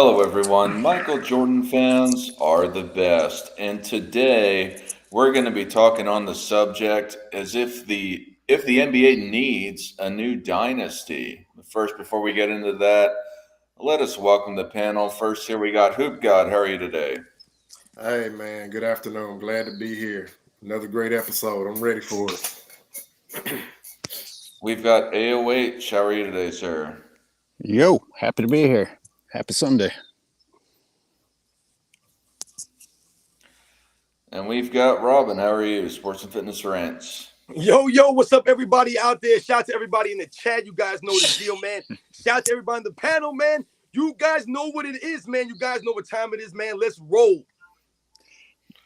Hello, everyone. Michael Jordan fans are the best, and today we're going to be talking on the subject as if the NBA needs a new dynasty. First, before we get into that, let us welcome the panel. First, here we got Hoop God. How are you today? Hey man, good afternoon. Glad to be here. Another great episode. I'm ready for it. We've got AOH. How are you today, sir? Yo, happy to be here. Happy Sunday. And we've got Robin. How are you? Sports and Fitness Rants. Yo, what's up, everybody out there? Shout out to everybody in the chat. You guys know the deal, man. Shout out to everybody on the panel, man. You guys know what it is, man. You guys know what time it is, man. Let's roll.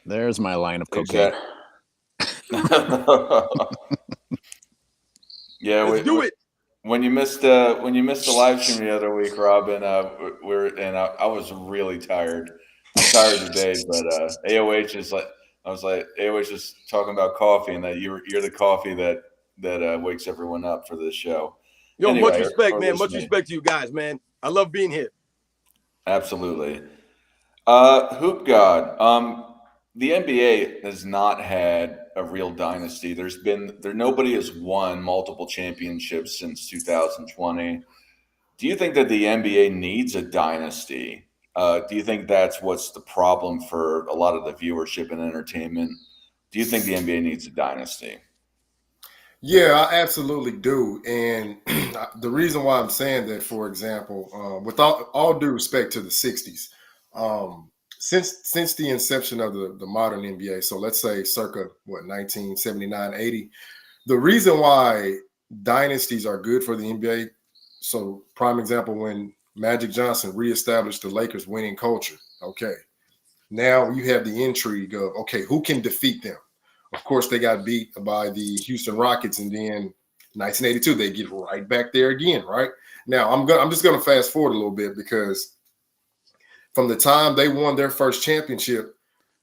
There's my line of cocaine. Yeah, let's do it. When you missed the live stream the other week, Robin, I was really tired. I'm tired today, but AOH is like AOH is talking about coffee and that you're the coffee that wakes everyone up for this show. Yo, Anyway, much respect, man. Much respect to you guys, man. I love being here. Absolutely. Hoop God. The NBA has not had a real dynasty. Nobody has won multiple championships since 2020. Do you think that the NBA needs a dynasty? Do you think that's what's the problem for a lot of the viewership and entertainment? Do you think the NBA needs a dynasty? Yeah, I absolutely do. And the reason why I'm saying that, for example, with all due respect to the 60s, since the inception of the modern NBA, so let's say circa 1979, 80, the reason why dynasties are good for the NBA. So prime example, when Magic Johnson reestablished the Lakers winning culture. Okay. Now you have the intrigue of, okay, who can defeat them? Of course, they got beat by the Houston Rockets, and then 1982, they get right back there again, right? Now, I'm just going to fast forward a little bit because from the time they won their first championship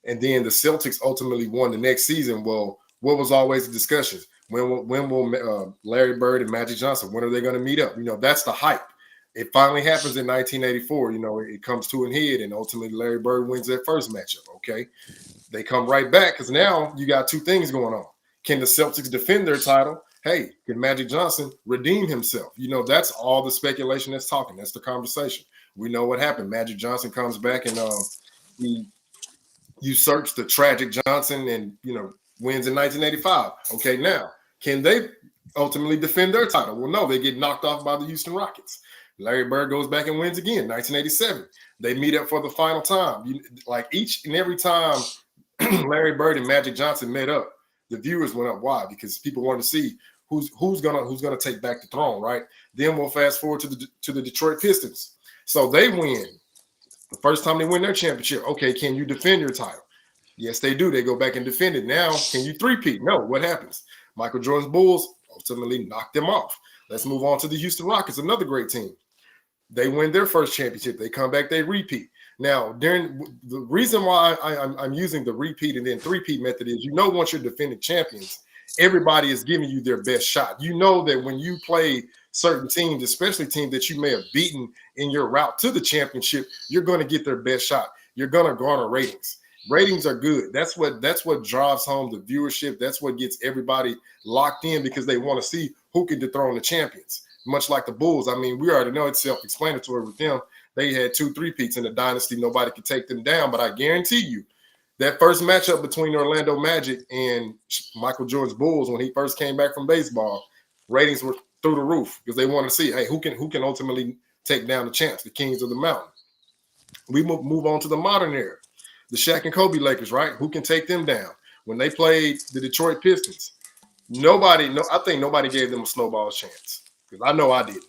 and then the Celtics ultimately won the next season, well, what was always the discussions? When will Larry Bird and Magic Johnson, when are they going to meet up? That's the hype. It finally happens in 1984. It comes to an head, and ultimately Larry Bird wins that first matchup. Okay, they come right back because now you got two things going on. Can the Celtics defend their title? Hey, can Magic Johnson redeem himself? That's all the speculation that's talking. That's the conversation. We know what happened. Magic Johnson comes back and he usurps the tragic Johnson and wins in 1985. Okay, now can they ultimately defend their title? Well, no, they get knocked off by the Houston Rockets. Larry Bird goes back and wins again, 1987. They meet up for the final time. Like each and every time Larry Bird and Magic Johnson met up, the viewers went up. Why? Because people wanted to see who's gonna take back the throne, right? Then we'll fast forward to the Detroit Pistons. So they win. The first time they win their championship. Okay, can you defend your title? Yes, they do. They go back and defend it. Now, can you three-peat? No. What happens? Michael Jordan's Bulls ultimately knocked them off. Let's move on to the Houston Rockets, another great team. They win their first championship. They come back, they repeat. Now, during the reason why I'm using the repeat and then three-peat method is, once you're defending champions, everybody is giving you their best shot. You know that when you play certain teams, especially teams that you may have beaten in your route to the championship, you're going to get their best shot. You're going to garner ratings. Ratings are good. That's what drives home the viewership. That's what gets everybody locked in because they want to see who can dethrone the champions. Much like the Bulls. I mean, we already know it's self-explanatory with them. They had 2 3-peats in the dynasty. Nobody could take them down. But I guarantee you, that first matchup between Orlando Magic and Michael Jordan's Bulls when he first came back from baseball, ratings were through the roof because they want to see, hey, who can ultimately take down the champs, the kings of the mountain. We move on to the modern era. The Shaq and Kobe Lakers, right? Who can take them down? When they played the Detroit Pistons, I think nobody gave them a snowball's chance. Because I know I didn't.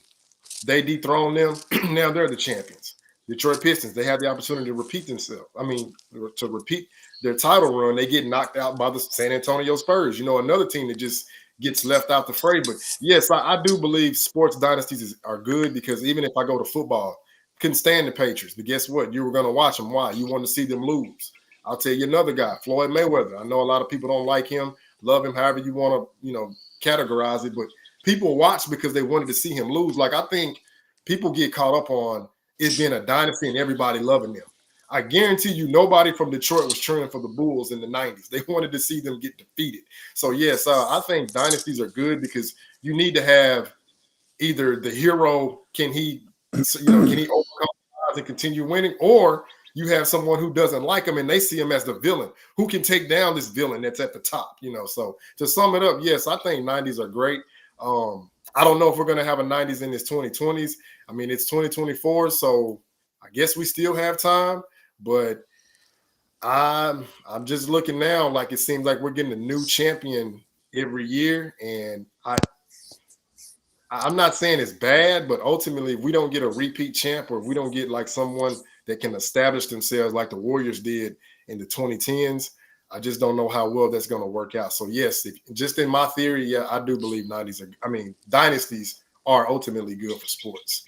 They dethroned them. Now they're the champions. Detroit Pistons, they have the opportunity to repeat themselves. I mean, to repeat their title run, they get knocked out by the San Antonio Spurs. Another team that just gets left out the fray. But yes, I do believe sports dynasties are good because even if I go to football, couldn't stand the Patriots. But guess what? You were going to watch them. Why? You want to see them lose. I'll tell you another guy, Floyd Mayweather. I know a lot of people don't like him, love him, however you want to, categorize it. But people watch because they wanted to see him lose. Like, I think people get caught up on it being a dynasty and everybody loving them. I guarantee you nobody from Detroit was cheering for the Bulls in the 90s. They wanted to see them get defeated. So, yes, I think dynasties are good because you need to have either the hero, can he overcome odds and continue winning, or you have someone who doesn't like him and they see him as the villain who can take down this villain that's at the top, So to sum it up, yes, I think 90s are great. I don't know if we're going to have a 90s in this 2020s. I mean, it's 2024, so I guess we still have time, but I'm just looking now like it seems like we're getting a new champion every year, and I'm not saying it's bad, but ultimately, if we don't get a repeat champ or if we don't get like someone that can establish themselves like the Warriors did in the 2010s, I just don't know how well that's going to work out. So, yes, just in my theory, yeah, I do believe dynasties are ultimately good for sports.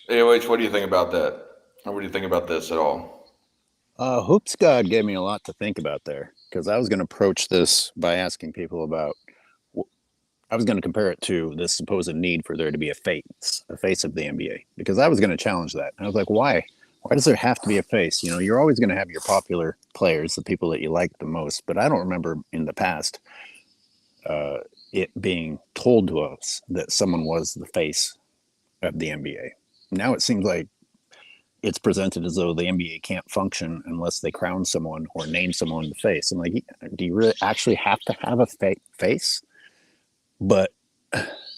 AOH, what do you think about that? Or what do you think about this at all? Hoops God gave me a lot to think about there, because I was going to approach this by asking people about. I was going to compare it to this supposed need for there to be a face of the NBA, because I was going to challenge that. I was like, why? Why does there have to be a face? You're always going to have your popular players, the people that you like the most. But I don't remember in the past it being told to us that someone was the face of the NBA. Now it seems like it's presented as though the NBA can't function unless they crown someone or name someone the face. I'm like, do you really actually have to have a face? But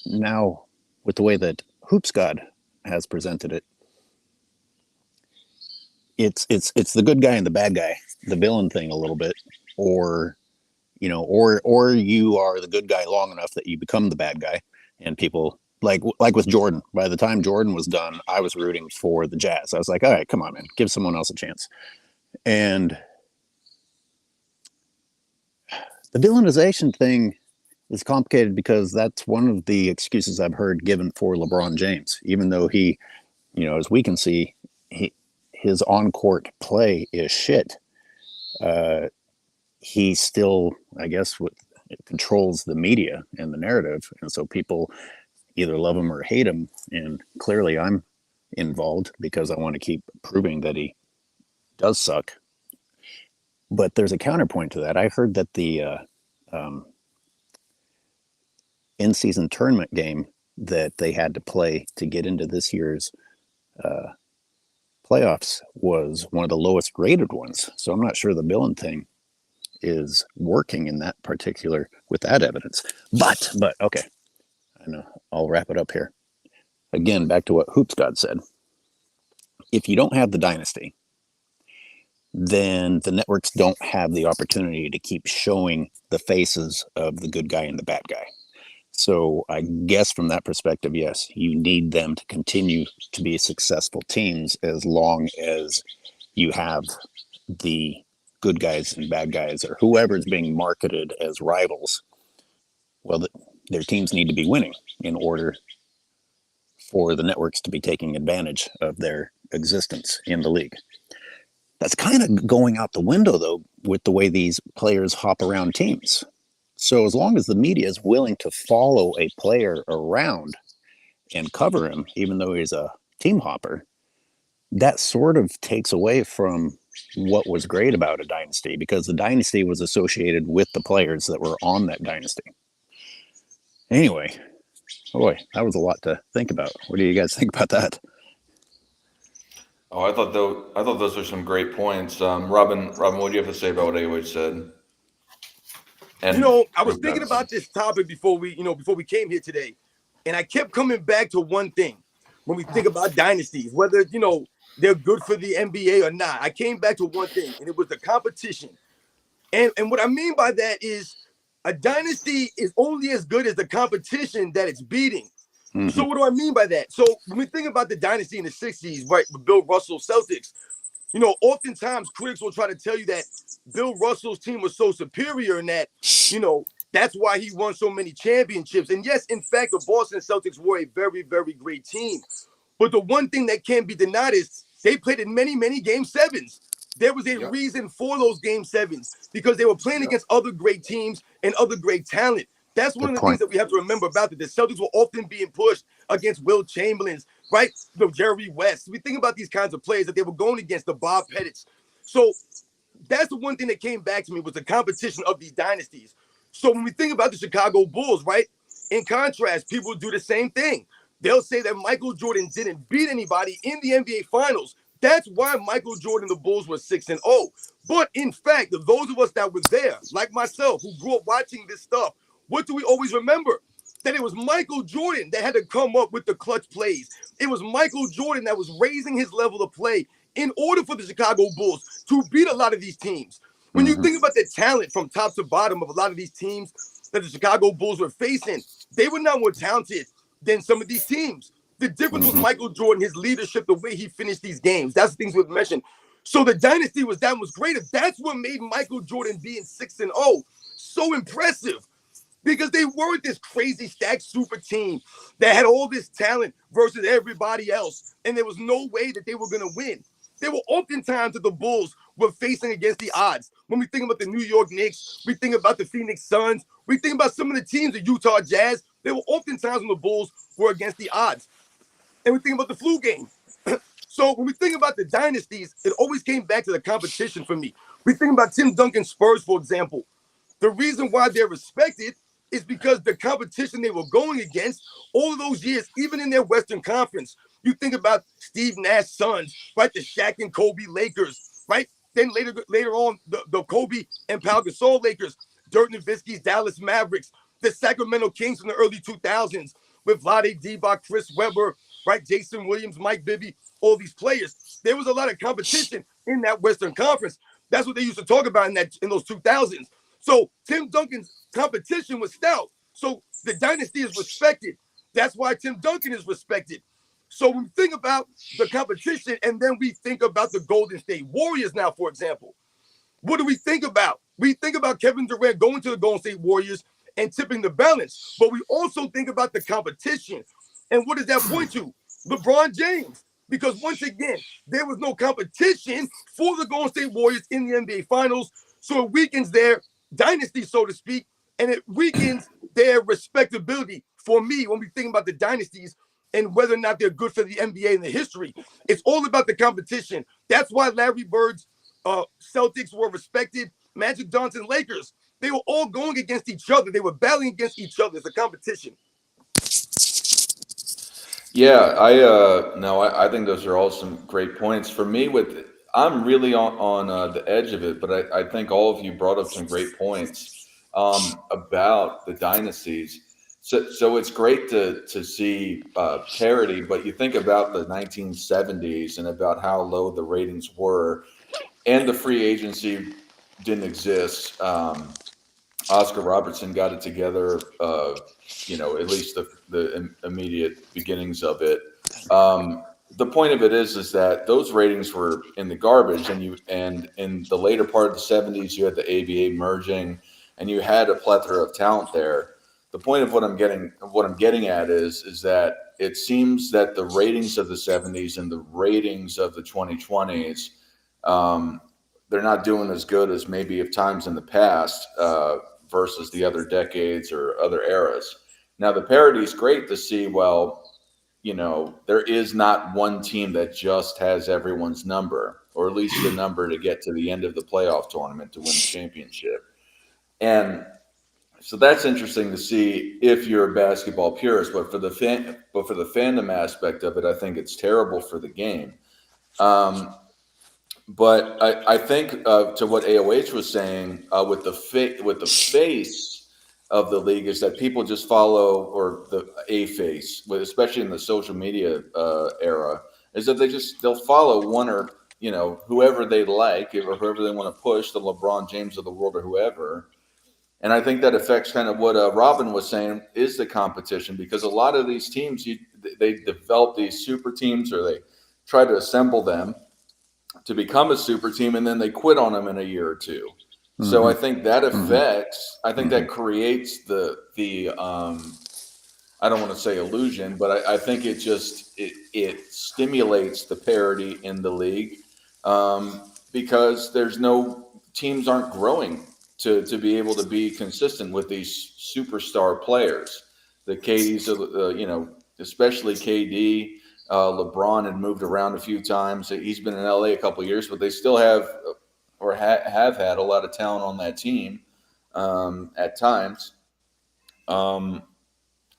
now, with the way that Hoops God has presented it, it's the good guy and the bad guy, the villain thing a little bit, or you are the good guy long enough that you become the bad guy, and people like with Jordan. By the time Jordan was done, I was rooting for the Jazz. I was like, all right, come on, man, give someone else a chance. And the villainization thing is complicated because that's one of the excuses I've heard given for LeBron James, even though he, as we can see, his on-court play is shit. He still, I guess, controls the media and the narrative. And so people either love him or hate him. And clearly I'm involved because I want to keep proving that he does suck. But there's a counterpoint to that. I heard that the in-season tournament game that they had to play to get into this year's playoffs was one of the lowest rated ones. So I'm not sure the villain thing is working in that particular with that evidence. But okay, I know I'll wrap it up here. Again, back to what Hoops God said. If you don't have the dynasty, then the networks don't have the opportunity to keep showing the faces of the good guy and the bad guy. So I guess from that perspective, yes, you need them to continue to be successful teams as long as you have the good guys and bad guys or whoever is being marketed as rivals. Well, their teams need to be winning in order for the networks to be taking advantage of their existence in the league. That's kind of going out the window, though, with the way these players hop around teams. So as long as the media is willing to follow a player around and cover him, even though he's a team hopper, that sort of takes away from what was great about a dynasty, because the dynasty was associated with the players that were on that dynasty. Anyway, boy, that was a lot to think about. What do you guys think about that? Oh, I thought those were some great points. Robin, what do you have to say about what AOH said? And I was thinking about this topic before we came here today, and I kept coming back to one thing when we think about dynasties, whether they're good for the NBA or not. I came back to one thing, and it was the competition. And what I mean by that is a dynasty is only as good as the competition that it's beating. Mm-hmm. So what do I mean by that? So when we think about the dynasty in the 60s, right, with Bill Russell Celtics, oftentimes critics will try to tell you that Bill Russell's team was so superior and that, that's why he won so many championships. And yes, in fact, the Boston Celtics were a very, very great team. But the one thing that can't be denied is they played in many, many game sevens. There was a reason for those game sevens because they were playing against other great teams and other great talent. That's one of the things that we have to remember about it. The Celtics were often being pushed against Will Chamberlain's, right? The Jerry West. We think about these kinds of players that they were going against, the Bob Pettits. So that's the one thing that came back to me was the competition of these dynasties. So when we think about the Chicago Bulls, right? In contrast, people do the same thing. They'll say that Michael Jordan didn't beat anybody in the NBA Finals. That's why Michael Jordan and the Bulls were 6-0. But in fact, those of us that were there, like myself, who grew up watching this stuff, what do we always remember? That it was Michael Jordan that had to come up with the clutch plays. It was Michael Jordan that was raising his level of play in order for the Chicago Bulls to beat a lot of these teams. When you think about the talent from top to bottom of a lot of these teams that the Chicago Bulls were facing, they were not more talented than some of these teams. The difference was Michael Jordan, his leadership, the way he finished these games. That's the things we've mentioned. So the dynasty was that much greater. That's what made Michael Jordan being 6-0 so impressive. Because they weren't this crazy stacked super team that had all this talent versus everybody else. And there was no way that they were going to win. There were oftentimes that the Bulls were facing against the odds. When we think about the New York Knicks, we think about the Phoenix Suns, we think about some of the teams, the Utah Jazz, there were oftentimes when the Bulls were against the odds. And we think about the flu game. So when we think about the dynasties, it always came back to the competition for me. We think about Tim Duncan's Spurs, for example. The reason why they're respected is because the competition they were going against all of those years, even in their Western Conference. You think about Steve Nash's Suns, right? The Shaq and Kobe Lakers, right? Then later on, the Kobe and Pau Gasol Lakers, Dirk Nowitzki's Dallas Mavericks, the Sacramento Kings in the early 2000s with Vlade Divac, Chris Webber, right? Jason Williams, Mike Bibby, all these players. There was a lot of competition in that Western Conference. That's what they used to talk about in those 2000s. So Tim Duncan's competition was stout. So the dynasty is respected. That's why Tim Duncan is respected. So when we think about the competition and then we think about the Golden State Warriors now, for example, what do we think about? We think about Kevin Durant going to the Golden State Warriors and tipping the balance. But we also think about the competition. And what does that point to? LeBron James. Because once again, there was no competition for the Golden State Warriors in the NBA Finals. So it weakens their dynasty, so to speak, and it weakens their respectability for me when we think about the dynasties and whether or not they're good for the NBA and the history. It's all about the competition. That's why Larry Bird's Celtics were respected. Magic Johnson Lakers, they were all going against each other. They were battling against each other. It's a competition. Yeah, I think those are all some great points. For me, I'm really on the edge of it, but I think all of you brought up some great points about the dynasties. So it's great to see parity, but you think about the 1970s and about how low the ratings were, and the free agency didn't exist. Oscar Robertson got it together, at least the immediate beginnings of it. The point of it is that those ratings were in the garbage, and in the later part of the 70s, you had the ABA merging, and you had a plethora of talent there. The point of what I'm getting at is that it seems that the ratings of the 70s and the ratings of the 2020s, they're not doing as good as maybe of times in the past versus the other decades or other eras. Now, the parity is great to see. Well, there is not one team that just has everyone's number, or at least the number to get to the end of the playoff tournament to win the championship. And so that's interesting to see if you're a basketball purist. But for the fandom aspect of it, I think it's terrible for the game. But I think to what AOH was saying with the face of the league is that people just follow, or a face, especially in the social media era, is that they'll follow one or whoever they like, or whoever they want to push, the LeBron James of the world or whoever. And I think that affects kind of what Robin was saying is the competition, because a lot of these teams they develop these super teams, or they try to assemble them to become a super team, and then they quit on them in a year or two. Mm-hmm. So I think that affects. I think that creates the I don't want to say illusion, but I think it stimulates the parity in the league because teams aren't growing to be able to be consistent with these superstar players. The KDs, especially KD, LeBron had moved around a few times. He's been in LA a couple of years, but they still have or have had a lot of talent on that team at times.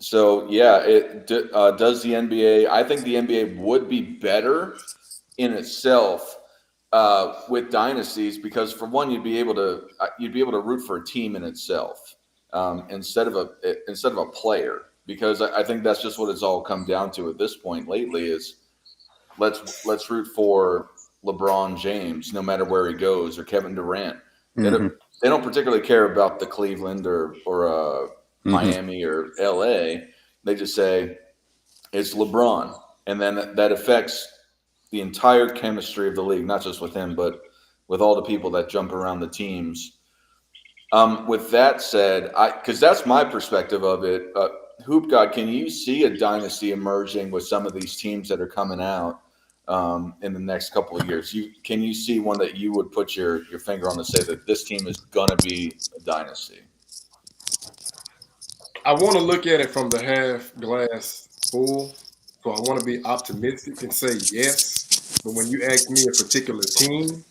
So yeah, does the NBA? I think the NBA would be better in itself with dynasties because, for one, you'd be able to root for a team in itself instead of a player, because I think that's just what it's all come down to at this point lately is let's root for LeBron James no matter where he goes, or Kevin Durant. They don't particularly care about the Cleveland or Miami or LA. They just say it's LeBron, and then that affects the entire chemistry of the league, not just with him, but with all the people that jump around the teams. With that said, because that's my perspective of it. Hoop God, can you see a dynasty emerging with some of these teams that are coming out in the next couple of years? Can you see one that you would put your finger on to say that this team is going to be a dynasty? I want to look at it from the half glass full. So I want to be optimistic and say yes. But when you ask me a particular team,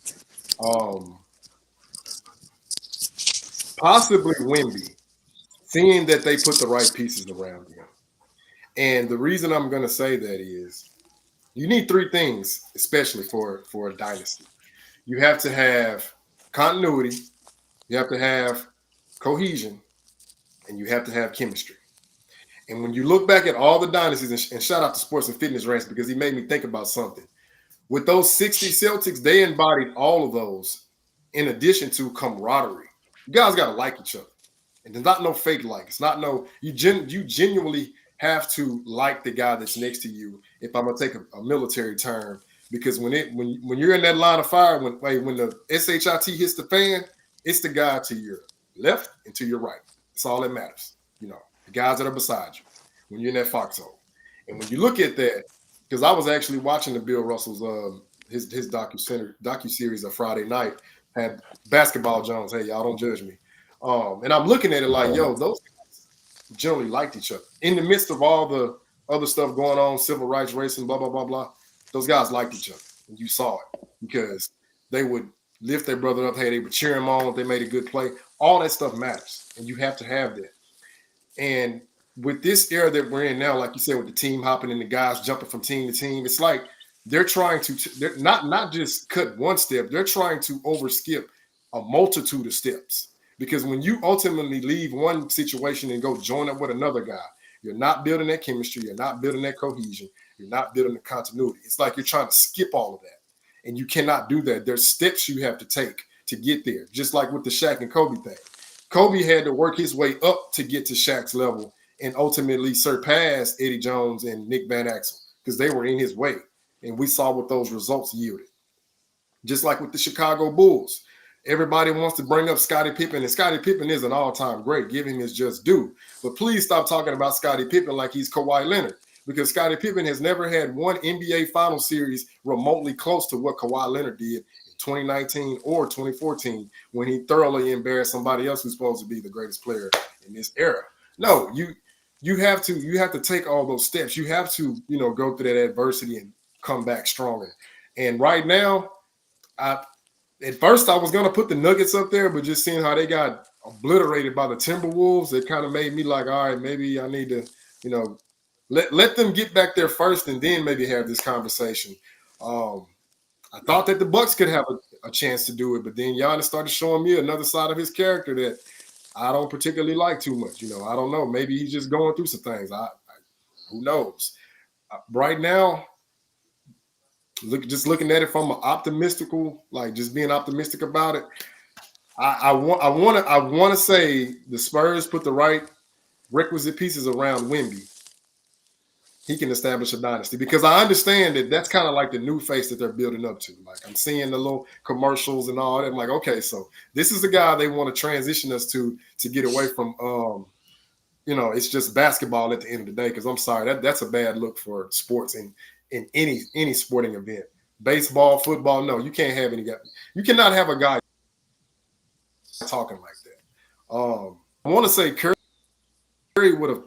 possibly Wemby, seeing that they put the right pieces around him. And the reason I'm going to say that is you need three things, especially for a dynasty. You have to have continuity, you have to have cohesion, and you have to have chemistry. And when you look back at all the dynasties, and shout out to Sports and Fitness Rants because he made me think about something. With those 60 Celtics, they embodied all of those in addition to camaraderie. You guys got to like each other. And there's not no fake like. It's not no, you genuinely have to like the guy that's next to you, if I'm going to take a military term, because when you're in that line of fire, when the SHIT hits the fan, it's the guy to your left and to your right. That's all that matters. You know, the guys that are beside you when you're in that foxhole. And when you look at that, because I was actually watching the Bill Russell's his docu-series of Friday night, had Basketball Jones. Hey, y'all don't judge me. And I'm looking at it like, yo, those guys generally liked each other. In the midst of all the other stuff going on, civil rights, racing, blah, blah, blah, blah, those guys liked each other. And you saw it because they would lift their brother up. Hey, they would cheer him on if they made a good play. All that stuff matters, and you have to have that. And with this era that we're in now, like you said, with the team hopping and the guys jumping from team to team, it's like they're trying to they're not just cut one step, they're trying to overskip a multitude of steps. Because when you ultimately leave one situation and go join up with another guy, you're not building that chemistry, you're not building that cohesion, you're not building the continuity. It's like you're trying to skip all of that. And you cannot do that. There's steps you have to take to get there, just like with the Shaq and Kobe thing. Kobe had to work his way up to get to Shaq's level and ultimately surpass Eddie Jones and Nick Van Exel because they were in his way. And we saw what those results yielded. Just like with the Chicago Bulls. Everybody wants to bring up Scottie Pippen, and Scottie Pippen is an all-time great. Give him his just due. But please stop talking about Scottie Pippen like he's Kawhi Leonard, because Scottie Pippen has never had one NBA final series remotely close to what Kawhi Leonard did in 2019 or 2014 when he thoroughly embarrassed somebody else who's supposed to be the greatest player in this era. No, you have to take all those steps. You have to, go through that adversity and come back stronger. And right now, at first I was going to put the Nuggets up there, but just seeing how they got obliterated by the Timberwolves, it kind of made me like, all right, maybe I need to, let them get back there first and then maybe have this conversation. I thought that the Bucks could have a chance to do it, but then Giannis started showing me another side of his character that I don't particularly like too much. I don't know. Maybe he's just going through some things. Who knows? Right now, looking at it from an optimistical, like just being optimistic about it. I want to say the Spurs put the right requisite pieces around Wemby. He can establish a dynasty, because I understand that that's kind of like the new face that they're building up to. Like I'm seeing the little commercials and all that. I'm like, okay, so this is the guy they want to transition us to get away from, it's just basketball at the end of the day. Because I'm sorry, that's a bad look for sports in any sporting event. Baseball, football, no, you can't have any guy. You cannot have a guy talking like that. I want to say Curry would have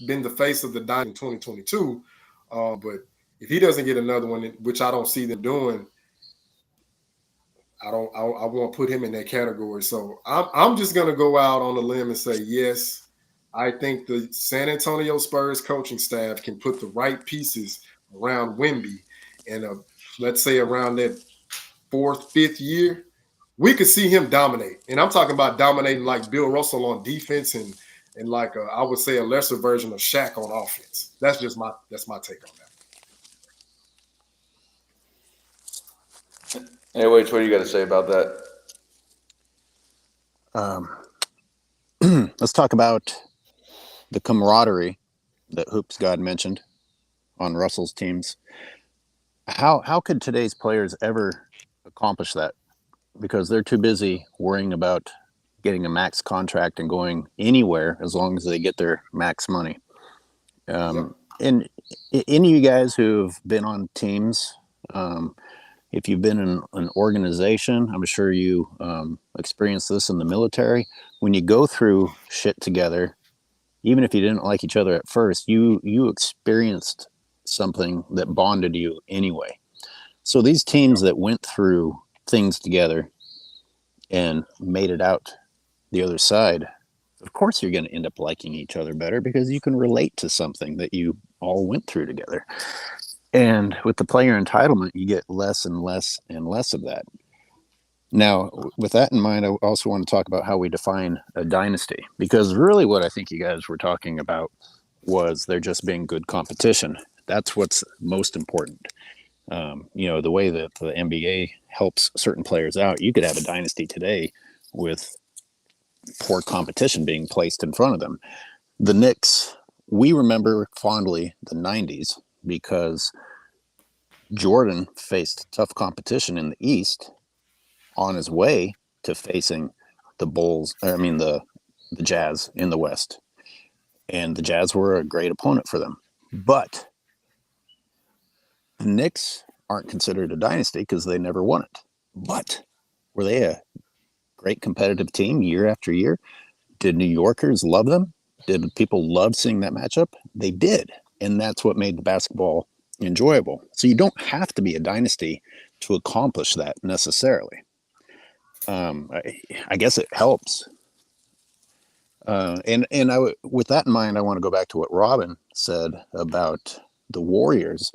been the face of the dynasty in 2022. But if he doesn't get another one, which I don't see them doing, I won't put him in that category. So I'm just gonna go out on a limb and say yes. I think the San Antonio Spurs coaching staff can put the right pieces around Wemby, and let's say around that 4th, 5th year, we could see him dominate. And I'm talking about dominating like Bill Russell on defense and like I would say a lesser version of Shaq on offense. That's my take on that. Hey, wait, what do you got to say about that? Let's talk about the camaraderie that Hoops God mentioned on Russell's teams. How could today's players ever accomplish that? Because they're too busy worrying about getting a max contract and going anywhere as long as they get their max money. And any of you guys who've been on teams, if you've been in an organization, I'm sure you experienced this in the military. When you go through shit together, even if you didn't like each other at first, you experienced something that bonded you anyway. So these teams that went through things together and made it out the other side, of course you're going to end up liking each other better because you can relate to something that you all went through together. And with the player entitlement, you get less and less and less of that. Now, with that in mind, I also want to talk about how we define a dynasty, because really what I think you guys were talking about was there just being good competition. That's what's most important. The way that the NBA helps certain players out, you could have a dynasty today with poor competition being placed in front of them. The Knicks, we remember fondly the 90s because Jordan faced tough competition in the East on his way to facing the Jazz in the West. And the Jazz were a great opponent for them. But the Knicks aren't considered a dynasty because they never won it. But were they a great competitive team year after year? Did New Yorkers love them? Did people love seeing that matchup? They did. And that's what made the basketball enjoyable. So you don't have to be a dynasty to accomplish that necessarily. I guess it helps. With that in mind, I want to go back to what Robin said about the Warriors.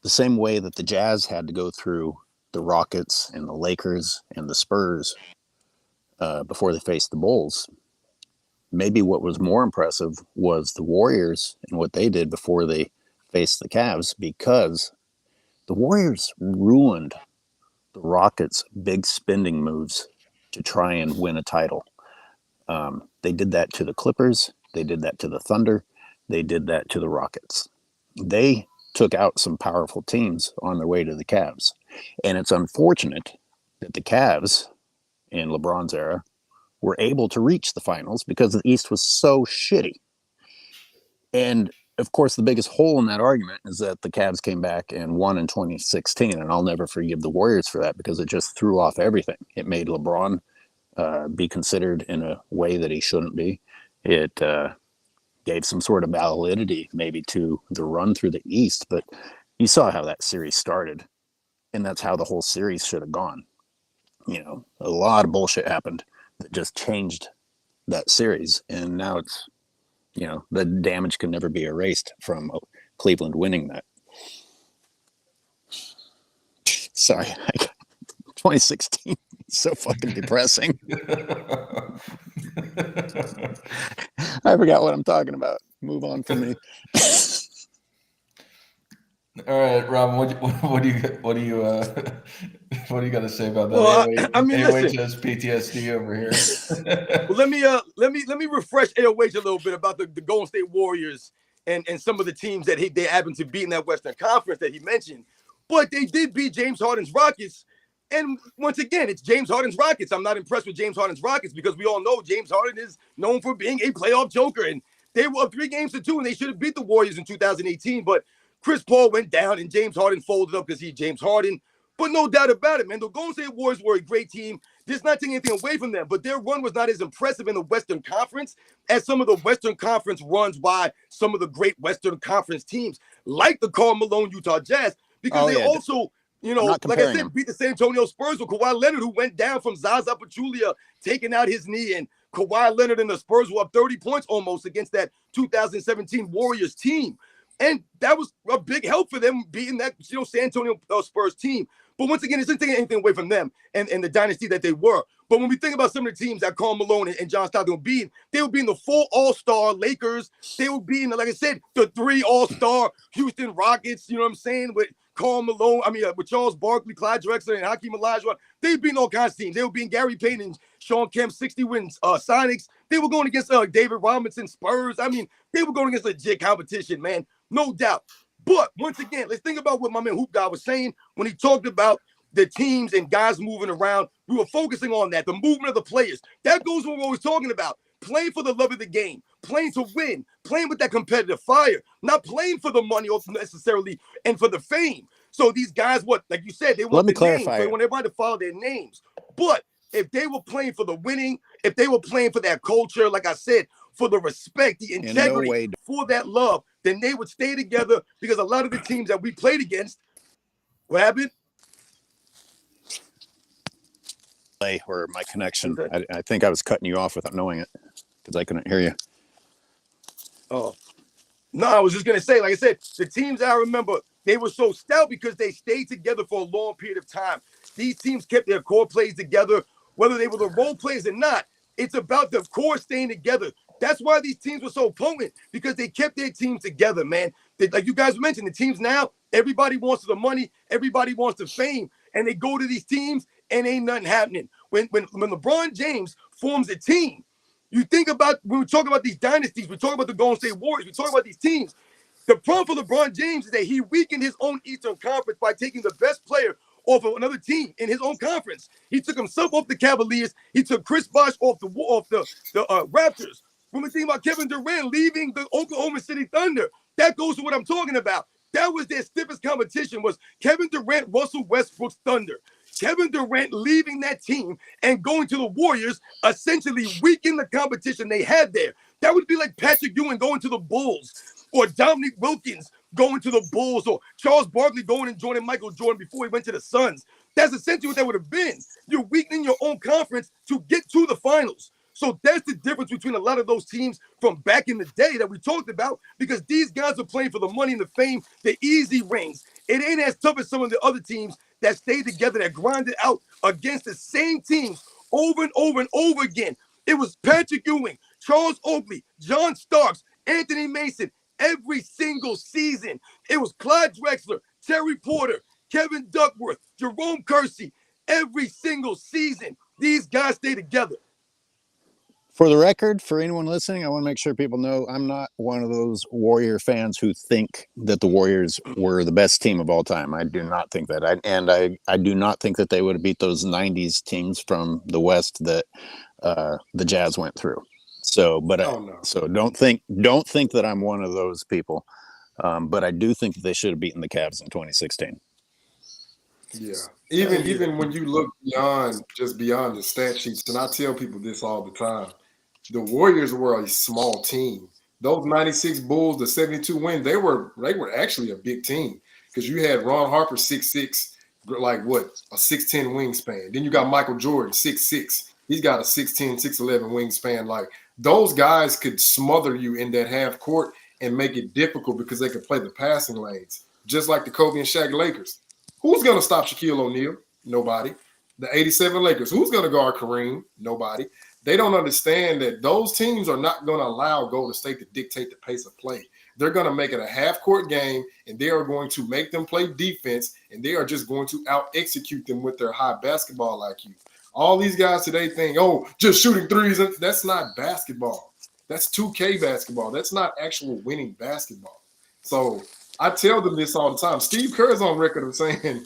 The same way that the Jazz had to go through the Rockets and the Lakers and the Spurs before they faced the Bulls. Maybe what was more impressive was the Warriors and what they did before they faced the Cavs, because the Warriors ruined the Rockets' big spending moves to try and win a title. They did that to the Clippers. They did that to the Thunder. They did that to the Rockets. They took out some powerful teams on their way to the Cavs. And it's unfortunate that the Cavs in LeBron's era were able to reach the finals because the East was so shitty. And of course, the biggest hole in that argument is that the Cavs came back and won in 2016. And I'll never forgive the Warriors for that because it just threw off everything. It made LeBron be considered in a way that he shouldn't be. It gave some sort of validity maybe to the run through the East, but you saw how that series started, and that's how the whole series should have gone. A lot of bullshit happened that just changed that series, and now it's, the damage can never be erased from Cleveland winning that. Sorry, 2016. So fucking depressing. I forgot what I'm talking about. Move on from me. All right, Robin. What do you got to say about that? Well, AOH has PTSD over here. Well, let me refresh AOH a little bit about the Golden State Warriors and some of the teams that they happened to beat in that Western Conference that he mentioned. But they did beat James Harden's Rockets. And once again, it's James Harden's Rockets. I'm not impressed with James Harden's Rockets because we all know James Harden is known for being a playoff joker. And they were up 3-2, and they should have beat the Warriors in 2018. But Chris Paul went down, and James Harden folded up because he's James Harden. But no doubt about it, man, the Golden State Warriors were a great team. This not taking anything away from them, but their run was not as impressive in the Western Conference as some of the Western Conference runs by some of the great Western Conference teams, like the Karl Malone Utah Jazz, because they also, you know, like I said, beat the San Antonio Spurs with Kawhi Leonard, who went down from Zaza Pachulia, taking out his knee, and Kawhi Leonard and the Spurs were up 30 points almost against that 2017 Warriors team. And that was a big help for them beating that, you know, San Antonio Spurs team. But once again, it's not taking anything away from them and the dynasty that they were. But when we think about some of the teams that Karl Malone and John Stockton would be in, they would be in the 4 All-Star Lakers. They would be in, like I said, the 3 All-Star Houston Rockets, you know what I'm saying, with Karl Malone, with Charles Barkley, Clyde Drexler, and Hakeem Olajuwon. They'd be in all kinds of teams. They would be in Gary Payton and Sean Kemp 60 wins Sonics. They were going against David Robinson Spurs. I mean, they were going against legit competition, man. No doubt. But once again, let's think about what my man Hoop God was saying when he talked about the teams and guys moving around. We were focusing on that, the movement of the players. That goes what we're always talking about. Playing for the love of the game, playing to win, playing with that competitive fire, not playing for the money necessarily and for the fame. So these guys, like you said, they want the names. They want everybody to follow their names. But if they were playing for the winning, if they were playing for that culture, like I said, for the respect, the integrity, for that love, then they would stay together, because a lot of the teams that we played against, what happened? Or my connection. I think I was cutting you off without knowing it because I couldn't hear you. Oh, no, I was just going to say, like I said, the teams I remember, they were so stout because they stayed together for a long period of time. These teams kept their core plays together, whether they were the role players or not. It's about the core staying together. That's why these teams were so potent, because they kept their teams together, man. Like you guys mentioned, the teams now, everybody wants the money, everybody wants the fame, and they go to these teams and ain't nothing happening. When LeBron James forms a team, you think about, when we talk about these dynasties, we talk about the Golden State Warriors, we talk about these teams. The problem for LeBron James is that he weakened his own Eastern Conference by taking the best player off of another team in his own conference. He took himself off the Cavaliers. He took Chris Bosh off the Raptors. When we think about Kevin Durant leaving the Oklahoma City Thunder, that goes to what I'm talking about. That was their stiffest competition, was Kevin Durant, Russell Westbrook's Thunder. Kevin Durant leaving that team and going to the Warriors essentially weakened the competition they had there. That would be like Patrick Ewing going to the Bulls, or Dominique Wilkins going to the Bulls, or Charles Barkley going and joining Michael Jordan before he went to the Suns. That's essentially what that would have been. You're weakening your own conference to get to the finals. So that's the difference between a lot of those teams from back in the day that we talked about, because these guys are playing for the money and the fame, the easy rings. It ain't as tough as some of the other teams that stayed together, that grinded out against the same teams over and over and over again. It was Patrick Ewing, Charles Oakley, John Starks, Anthony Mason, every single season. It was Clyde Drexler, Terry Porter, Kevin Duckworth, Jerome Kersey. Every single season, these guys stay together. For the record, for anyone listening, I want to make sure people know I'm not one of those Warrior fans who think that the Warriors were the best team of all time. I do not think that. I do not think that they would have beat those 90s teams from the West that the Jazz went through. So, but so don't think that I'm one of those people. But I do think that they should have beaten the Cavs in 2016. Yeah. Even when you look beyond the stat sheets, and I tell people this all the time, the Warriors were a small team. Those 96 Bulls, the 72 wins, they were actually a big team, because you had Ron Harper 6'6", like what, a 6'10" wingspan. Then you got Michael Jordan 6'6". He's got a 6'10", 6'11" wingspan. Like, those guys could smother you in that half court and make it difficult because they could play the passing lanes, just like the Kobe and Shaq Lakers. Who's going to stop Shaquille O'Neal? Nobody. The 87 Lakers, who's going to guard Kareem? Nobody. They don't understand that those teams are not going to allow Golden State to dictate the pace of play. They're going to make it a half-court game, and they are going to make them play defense, and they are just going to out-execute them with their high basketball IQ. All these guys today think, oh, just shooting threes. That's not basketball. That's 2K basketball. That's not actual winning basketball. So I tell them this all the time. Steve Kerr's on record of saying,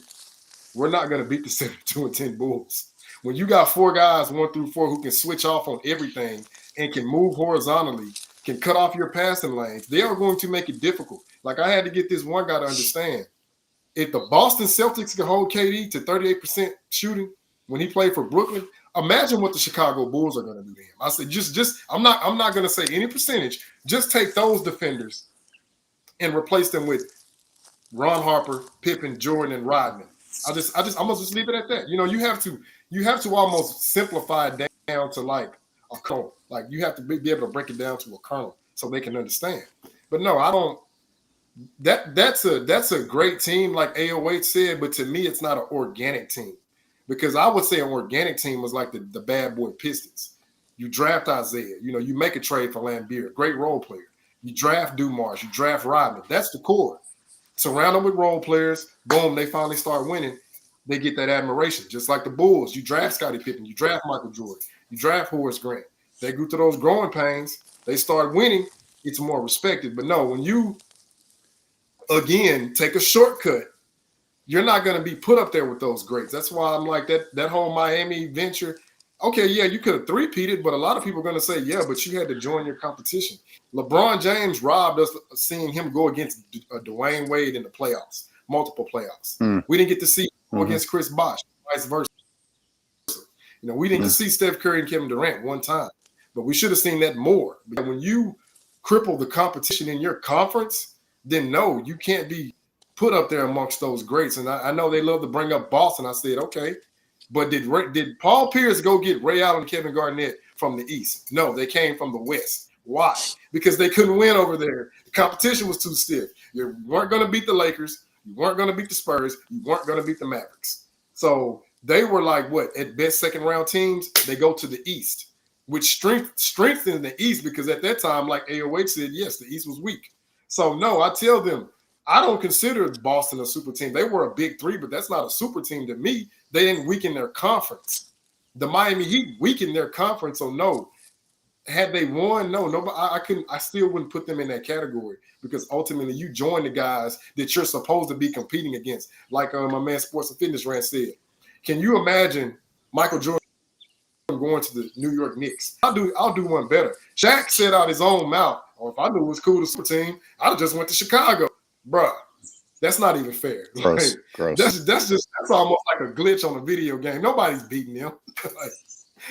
we're not going to beat the 72-10 Bulls. When you got 4 guys, 1 through 4, who can switch off on everything and can move horizontally, can cut off your passing lanes, they are going to make it difficult. Like, I had to get this one guy to understand. If the Boston Celtics can hold KD to 38% shooting when he played for Brooklyn, Imagine what the Chicago Bulls are going to do to him. I said, I'm not going to say any percentage. Just take those defenders and replace them with Ron Harper, Pippen, Jordan, and Rodman. I'm gonna just leave it at that. You have to almost simplify it down to like a kernel. Like you have to be able to break it down to a kernel so they can understand. But no, I don't. That's a great team, like AOH said. But to me, it's not an organic team, because I would say an organic team was like the bad boy Pistons. You draft Isaiah, you make a trade for Lambeer, great role player. You draft Dumars, you draft Rodman. That's the core. Surround them with role players. Boom, they finally start winning. They get that admiration. Just like the Bulls. You draft Scottie Pippen. You draft Michael Jordan. You draft Horace Grant. They go through those growing pains. They start winning. It's more respected. But no, when you, again, take a shortcut, you're not going to be put up there with those greats. That's why I'm like that whole Miami venture. Okay, yeah, you could have three-peated, but a lot of people are going to say, yeah, but you had to join your competition. LeBron James robbed us seeing him go against Dwayne Wade in the playoffs, multiple playoffs. We didn't get to see him go against Chris Bosh, vice versa. We didn't get to see Steph Curry and Kevin Durant one time, but we should have seen that more. Because when you cripple the competition in your conference, then no, you can't be put up there amongst those greats. And I know they love to bring up Boston. I said, okay. But did Paul Pierce go get Ray Allen and Kevin Garnett from the East? No, they came from the West. Why? Because they couldn't win over there. The competition was too stiff. You weren't going to beat the Lakers. You weren't going to beat the Spurs. You weren't going to beat the Mavericks. So they were like, what, at best second-round teams? They go to the East, which strengthened the East, because at that time, like AOH said, yes, the East was weak. So, no, I tell them, I don't consider Boston a super team. They were a big three, but that's not a super team to me. They didn't weaken their conference. The Miami Heat weakened their conference, so no. Had they won, no, I still wouldn't put them in that category, because ultimately you join the guys that you're supposed to be competing against. Like my man Sports and Fitness Rant said. Can you imagine Michael Jordan going to the New York Knicks? I'll do one better. Shaq said out his own mouth, or if I knew it was cool to super team, I'd have just went to Chicago. Bruh, that's not even fair. Gross. That's almost like a glitch on a video game. Nobody's beating them.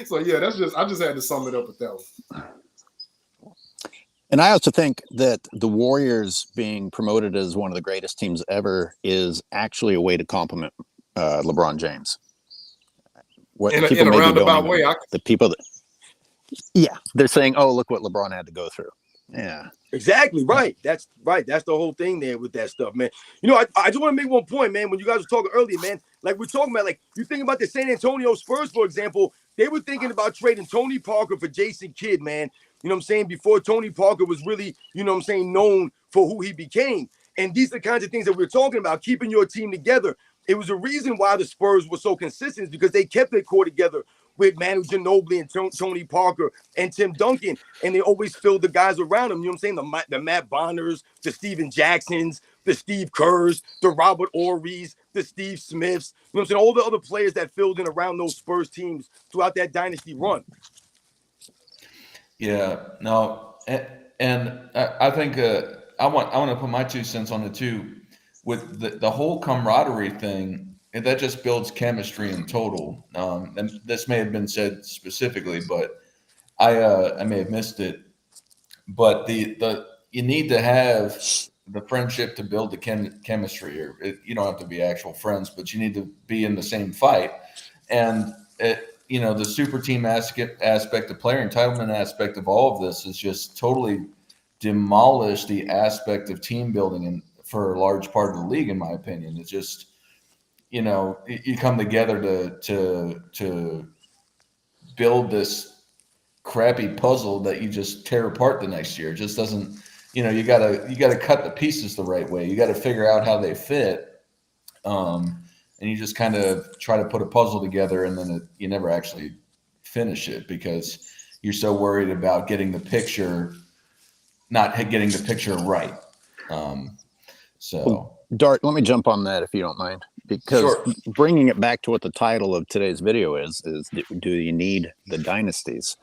So yeah, I just had to sum it up with that one. And I also think that the Warriors being promoted as one of the greatest teams ever is actually a way to compliment LeBron James. What in people a maybe roundabout don't way, even, the people that, yeah, they're saying, oh, look what LeBron had to go through. Yeah. Exactly right. That's right. That's the whole thing there with that stuff, man. I just want to make one point, man. When you guys were talking earlier, man, like we're talking about, like you think about the San Antonio Spurs, for example, they were thinking about trading Tony Parker for Jason Kidd, man. You know what I'm saying? Before Tony Parker was really, known for who he became. And these are the kinds of things that we're talking about, keeping your team together. It was a reason why the Spurs were so consistent, because they kept their core together with Manu Ginobili and Tony Parker and Tim Duncan, and they always filled the guys around them. You know what I'm saying? The Matt Bonners, the Steven Jacksons, the Steve Kerrs, the Robert Ory's, the Steve Smiths. You know what I'm saying? All the other players that filled in around those Spurs teams throughout that dynasty run. Yeah, no, and I think I want to put my 2 cents on it too, with the whole camaraderie thing. And that just builds chemistry in total. And this may have been said specifically, but I may have missed it. But you need to have the friendship to build the chemistry. You don't have to be actual friends, but you need to be in the same fight. And the super team aspect, the player entitlement aspect of all of this is just totally demolished the aspect of team building, and for a large part of the league, in my opinion. It's just, you come together to build this crappy puzzle that you just tear apart the next year. It just doesn't, you gotta cut the pieces the right way. You got to figure out how they fit. And you just kind of try to put a puzzle together, and then you never actually finish it because you're so worried about getting the picture, not getting the picture right. Dart, let me jump on that if you don't mind, because Sure. Bringing it back to what the title of today's video is do you need the dynasties?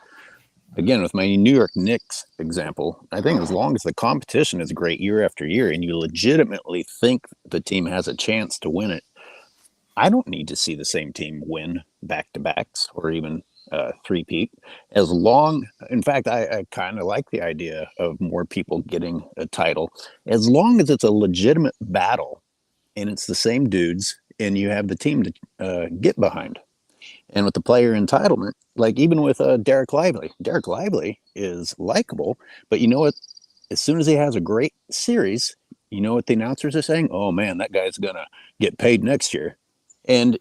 Again, with my New York Knicks example, I think as long as the competition is great year after year and you legitimately think the team has a chance to win it, I don't need to see the same team win back-to-backs or even three-peat. As long, in fact, I kind of like the idea of more people getting a title, as long as it's a legitimate battle and it's the same dudes and you have the team to get behind. And with the player entitlement, like even with Derek Lively is likable, but you know what? As soon as he has a great series, you know what the announcers are saying? Oh man, that guy's gonna get paid next year. And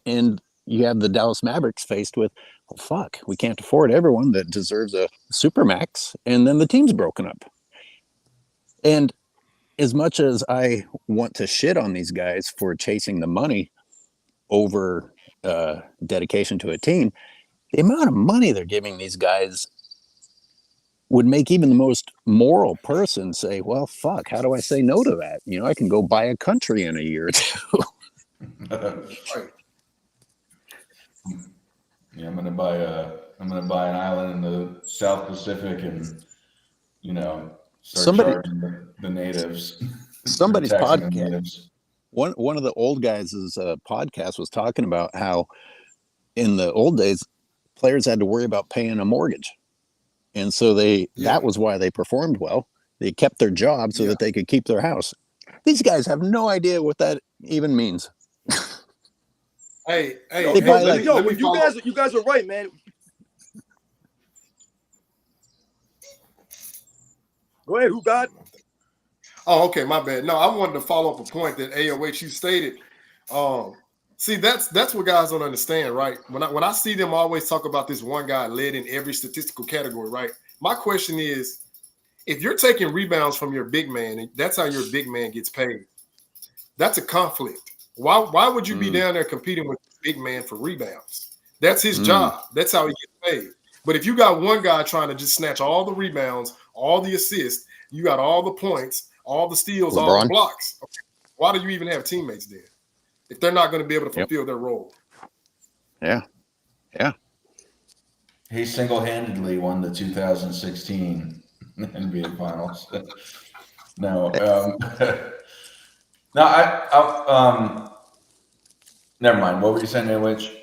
you have the Dallas Mavericks faced with, oh fuck, we can't afford everyone that deserves a supermax, and then the team's broken up. And as much as I want to shit on these guys for chasing the money over dedication to a team, the amount of money they're giving these guys would make even the most moral person say, well, fuck, how do I say no to that? You know, I can go buy a country in a year or two. Yeah, I'm gonna buy an island in the South Pacific and, you know, start charging the natives. Somebody's taxing the podcast. natives. One of the old guys' podcast was talking about how in the old days, players had to worry about paying a mortgage. And so that was why they performed well. They kept their job so that they could keep their house. These guys have no idea what that even means. You guys are right, man. Go ahead, who got? Oh, okay, my bad. No, I wanted to follow up a point that AOH you stated. See, that's what guys don't understand, right? When I see them always talk about this one guy led in every statistical category, right? My question is, if you're taking rebounds from your big man, and that's how your big man gets paid, that's a conflict. Why would you be down there competing with the big man for rebounds? That's his job. That's how he gets paid. But if you got one guy trying to just snatch all the rebounds, all the assists, you got all the points, all the steals, all the blocks, okay, why do you even have teammates there if they're not going to be able to fulfill their role? Yeah. He single-handedly won the 2016 NBA Finals. No, never mind. What were you saying there, Witch?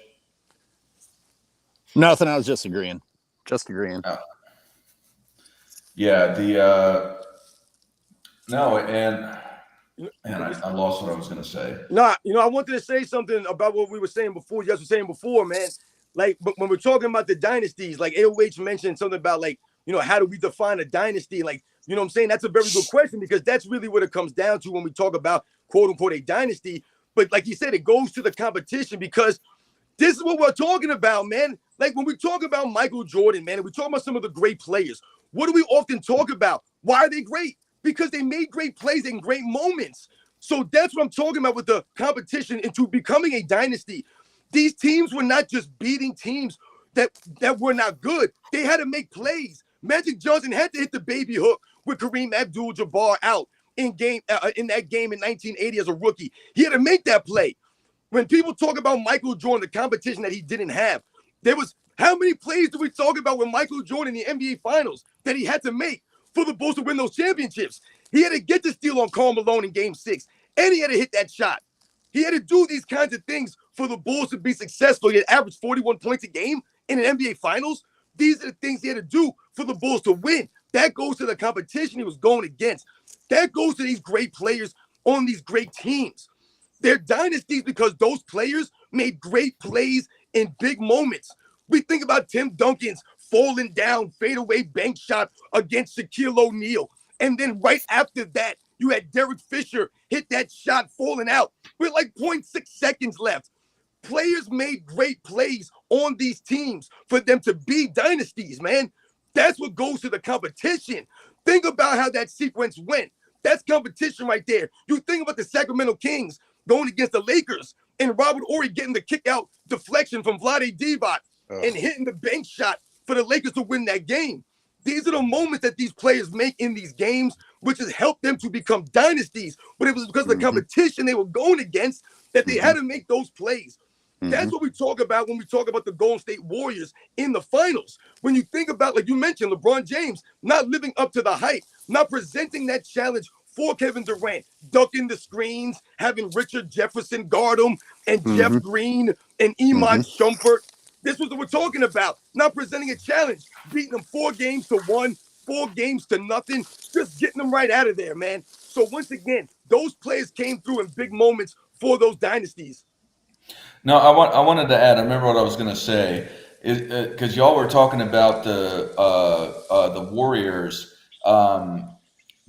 Nothing. I was just agreeing. Oh. Yeah. I lost what I was going to say. I wanted to say something about what we were saying before. You guys were saying before, man. Like, but when we're talking about the dynasties, like AOH mentioned something about, like, how do we define a dynasty? Like, you know what I'm saying? That's a very good question, because that's really what it comes down to when we talk about, quote unquote, a dynasty. But like you said, it goes to the competition, because this is what we're talking about, man. Like, when we talk about Michael Jordan, man, and we talk about some of the great players, what do we often talk about? Why are they great? Because they made great plays in great moments. So that's what I'm talking about with the competition into becoming a dynasty. These teams were not just beating teams that were not good. They had to make plays. Magic Johnson had to hit the baby hook with Kareem Abdul-Jabbar out in that game in 1980 as a rookie. He had to make that play. When people talk about Michael Jordan, the competition that he didn't have, there was, how many plays do we talk about with Michael Jordan in the NBA Finals that he had to make for the Bulls to win those championships? He had to get the steal on Karl Malone in Game 6, and he had to hit that shot. He had to do these kinds of things for the Bulls to be successful. He had averaged 41 points a game in an NBA Finals. These are the things he had to do for the Bulls to win. That goes to the competition he was going against. That goes to these great players on these great teams. They're dynasties because those players made great plays in big moments. We think about Tim Duncan's falling down fadeaway bank shot against Shaquille O'Neal. And then right after that, you had Derek Fisher hit that shot falling out with like 0.6 seconds left. Players made great plays on these teams for them to be dynasties, man. That's what goes to the competition. Think about how that sequence went. That's competition right there. You think about the Sacramento Kings going against the Lakers and Robert Horry getting the kick out deflection from Vlade Divac and hitting the bank shot for the Lakers to win that game. These are the moments that these players make in these games, which has helped them to become dynasties. But it was because of the competition they were going against that they had to make those plays. That's what we talk about when we talk about the Golden State Warriors in the finals. When you think about, like you mentioned, LeBron James not living up to the hype, not presenting that challenge for Kevin Durant, ducking the screens, having Richard Jefferson guard him, and Jeff Green and Iman Shumpert. This was what we're talking about. Not presenting a challenge, beating them 4 games to 1, 4 games to nothing, just getting them right out of there, man. So once again, those players came through in big moments for those dynasties. No, I wanted to add. I remember what I was going to say is because y'all were talking about the Warriors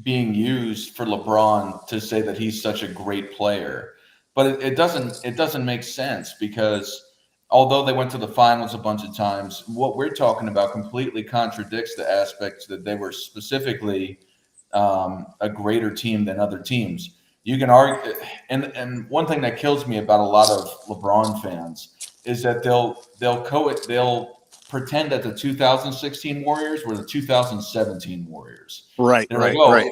being used for LeBron to say that he's such a great player, but it doesn't make sense because although they went to the finals a bunch of times, what we're talking about completely contradicts the aspects that they were specifically a greater team than other teams. You can argue, and one thing that kills me about a lot of LeBron fans is that they'll pretend that the 2016 Warriors were the 2017 Warriors. Right, They're right, like, oh, right.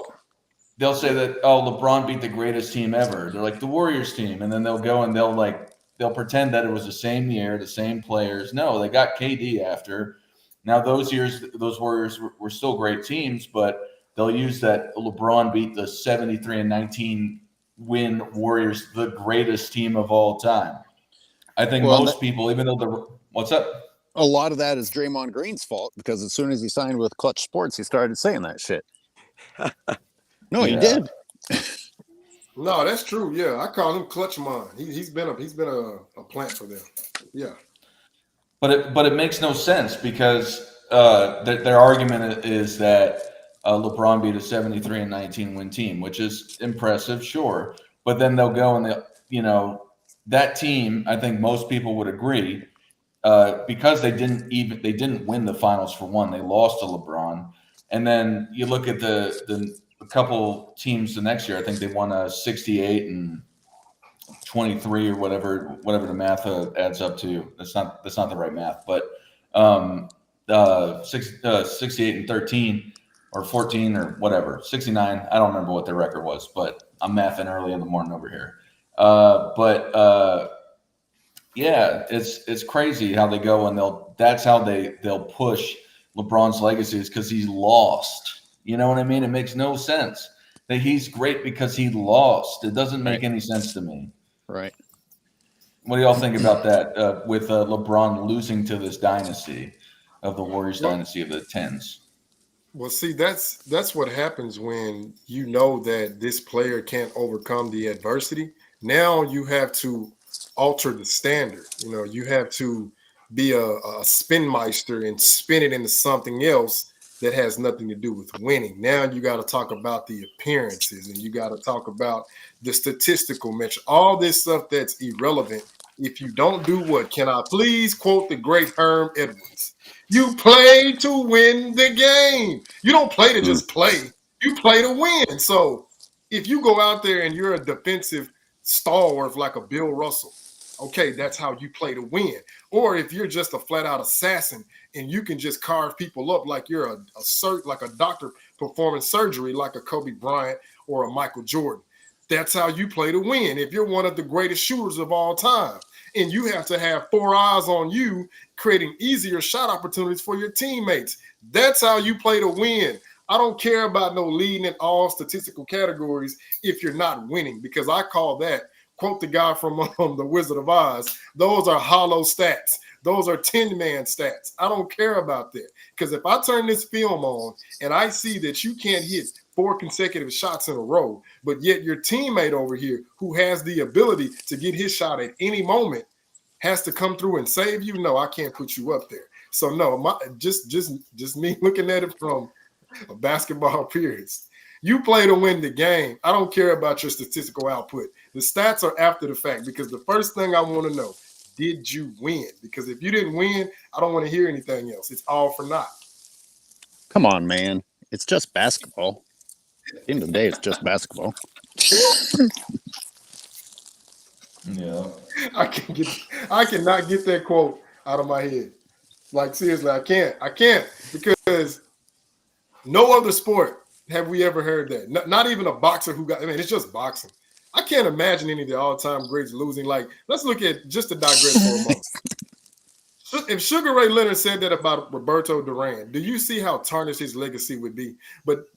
they'll say that, oh, LeBron beat the greatest team ever. They're like the Warriors team, and then they'll go and they'll pretend that it was the same year, the same players. No, they got KD after. Now those years, those Warriors were still great teams, but they'll use that LeBron beat the 73-19 win Warriors, the greatest team of all time. I think most people, even though what's up? A lot of that is Draymond Green's fault because as soon as he signed with Clutch Sports, he started saying that shit. No, he did. No, that's true. Yeah, I call him Clutch Mon. He's been a plant for them. Yeah. But it makes no sense because their argument is that LeBron beat a 73-19 win team, which is impressive, sure. But then they'll go and that team, I think most people would agree, because they didn't win the finals for one. They lost to LeBron. And then you look at the couple teams the next year, I think they won 68 and 23 or whatever the math adds up to. That's not the right math, but 68 and 13 or 14 or whatever, 69. I don't remember what their record was, but I'm mathing early in the morning over here. Yeah, it's crazy how they go and they'll push LeBron's legacy is because he's lost. You know what I mean? It makes no sense that he's great because he lost. It doesn't make any sense to me. Right. What do y'all think about that with LeBron losing to this dynasty of the Warriors dynasty of the 10s? Well, see, that's what happens when you know that this player can't overcome the adversity. Now you have to alter the standard. You have to be a spin meister and spin it into something else that has nothing to do with winning. Now you got to talk about the appearances and you got to talk about the statistical measure, all this stuff that's irrelevant. If you don't do what? Can I please quote the great Herm Edwards? You play to win the game. You don't play to just play. You play to win. So if you go out there and you're a defensive stalwart like a Bill Russell, okay, that's how you play to win. Or if you're just a flat out assassin and you can just carve people up like you're like a doctor performing surgery like a Kobe Bryant or a Michael Jordan, that's how you play to win. If you're one of the greatest shooters of all time and you have to have 4 eyes on you, creating easier shot opportunities for your teammates, that's how you play to win. I don't care about no leading in all statistical categories if you're not winning, because I call that, quote the guy from The Wizard of Oz, those are hollow stats. Those are 10-man stats. I don't care about that. Because if I turn this film on and I see that you can't hit 4 consecutive shots in a row, but yet your teammate over here who has the ability to get his shot at any moment has to come through and save you, no, I can't put you up there. So no, just me looking at it from a basketball periods. You play to win the game. I don't care about your statistical output. The stats are after the fact, because the first thing I want to know, did you win? Because if you didn't win, I don't want to hear anything else. It's all for naught. Come on, man. It's just basketball. At the end of the day, it's just basketball. Yeah. I cannot get that quote out of my head. Like, seriously, I can't, because no other sport have we ever heard that. Not even a boxer it's just boxing. I can't imagine any of the all-time greats losing. Like, let's look at, just to digress for a moment. If Sugar Ray Leonard said that about Roberto Duran, do you see how tarnished his legacy would be? But,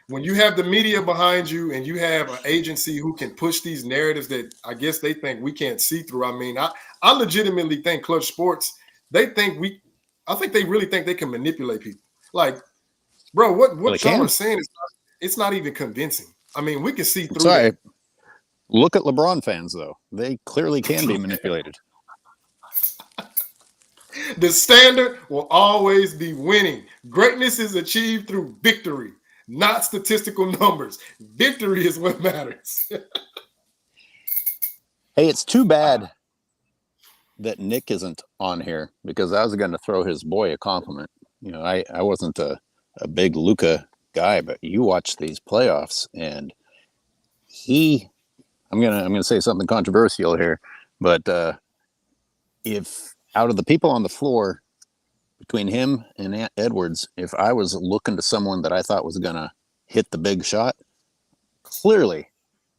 when you have the media behind you and you have an agency who can push these narratives that I guess they think we can't see through. I mean, I legitimately think Clutch Sports, I think they really think they can manipulate people. Like, bro, what y'all are saying is it's not even convincing. I mean, we can see through that. Look at LeBron fans, though. They clearly can be manipulated. The standard will always be winning. Greatness is achieved through victory, not statistical numbers. Victory is what matters. Hey, it's too bad that Nick isn't on here because I was going to throw his boy a compliment. You know, I wasn't a big Luka guy, but you watch these playoffs and I'm gonna say something controversial here, but if out of the people on the floor between him and Edwards, if I was looking to someone that I thought was gonna hit the big shot, clearly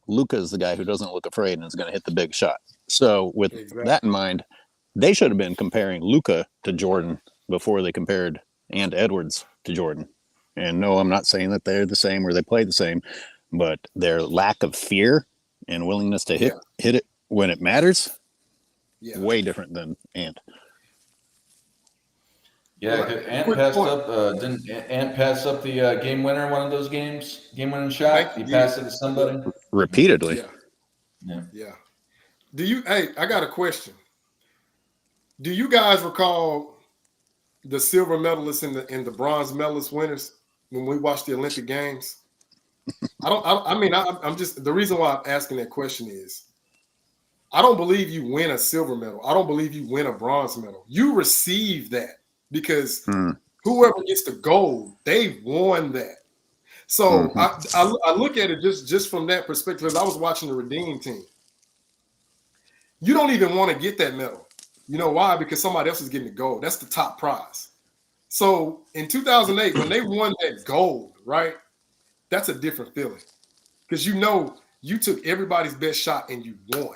Luka is the guy who doesn't look afraid and is gonna hit the big shot. So with that in mind, they should have been comparing Luka to Jordan before they compared and Edwards to Jordan. And no, I'm not saying that they're the same or they play the same, but their lack of fear and willingness to hit it when it matters, way different than Ant. Yeah, Ant passed up. Didn't Ant pass up the game winner in one of those games? Game-winning shot. He passed it to somebody repeatedly. Yeah. I got a question. Do you guys recall the silver medalists and the bronze medalist winners when we watched the Olympic Games? I'm just, the reason why I'm asking that question is I don't believe you win a silver medal. I don't believe you win a bronze medal. You receive that because whoever gets the gold, they won that. So I look at it just from that perspective. I was watching the Redeem team. You don't even want to get that medal. You know why? Because somebody else is getting the gold. That's the top prize. So in 2008, when they won that gold, right? That's a different feeling because you know you took everybody's best shot and you won,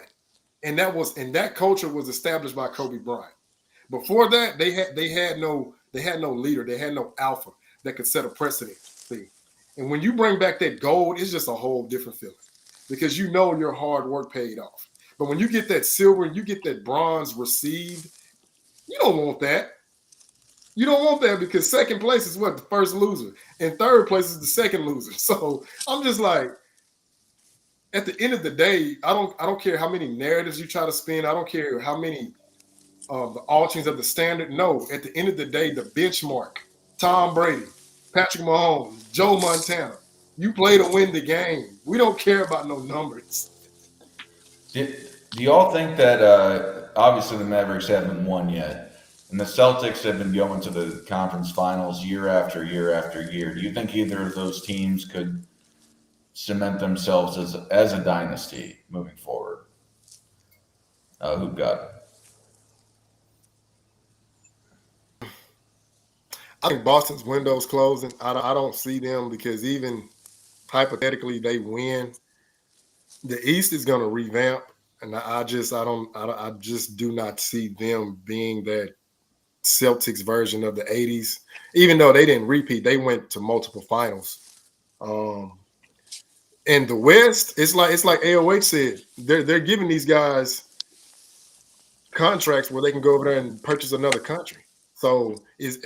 and that culture was established by Kobe Bryant. Before that, they had no leader, they had no alpha that could set a precedent. And when you bring back that gold, it's just a whole different feeling because you know your hard work paid off. But when you get that silver and you get that bronze received, you don't want that. You don't want that because second place is what? The first loser. And third place is the second loser. So I'm just like, at the end of the day, I don't care how many narratives you try to spin. I don't care how many the alterings of the standard. No, at the end of the day, the benchmark, Tom Brady, Patrick Mahomes, Joe Montana, you play to win the game. We don't care about no numbers. Do y'all think that obviously the Mavericks haven't won yet? And the Celtics have been going to the conference finals year after year after year. Do you think either of those teams could cement themselves as a dynasty moving forward? Who got it? I think Boston's window's closing. I don't see them because even hypothetically they win, the East is going to revamp, and I just do not see them being that Celtics version of the 80s. Even though they didn't repeat, they went to multiple finals. And the West, it's like AOH said, they're giving these guys contracts where they can go over there and purchase another country. So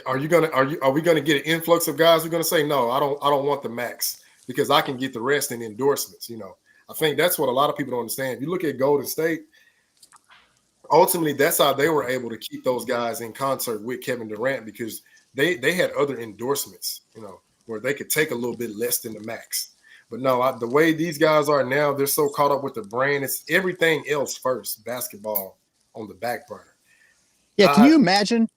are we gonna get an influx of guys who are gonna say, no, I don't want the max because I can get the rest in endorsements? You know, I think that's what a lot of people don't understand. If you look at Golden State, ultimately, that's how they were able to keep those guys in concert with Kevin Durant because they had other endorsements, you know, where they could take a little bit less than the max. But no, the way these guys are now, they're so caught up with the brand. It's everything else first, basketball on the back burner. Yeah, can you imagine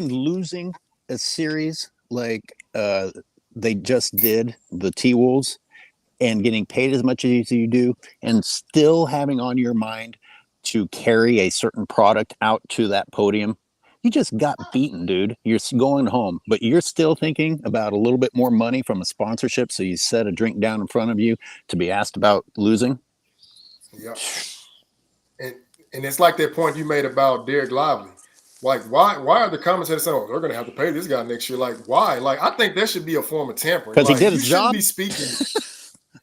losing a series like they just did, the T-Wolves, and getting paid as much as you do and still having on your mind to carry a certain product out to that podium? You just got beaten, dude. You're going home, but you're still thinking about a little bit more money from a sponsorship. So you set a drink down in front of you to be asked about losing. Yeah. And it's like that point you made about Derek Lively. Like, why are the commentators saying, oh, they're going to have to pay this guy next year? Like, why? Like, I think that should be a form of tampering. Because Like, he did you his shouldn't job. be speaking.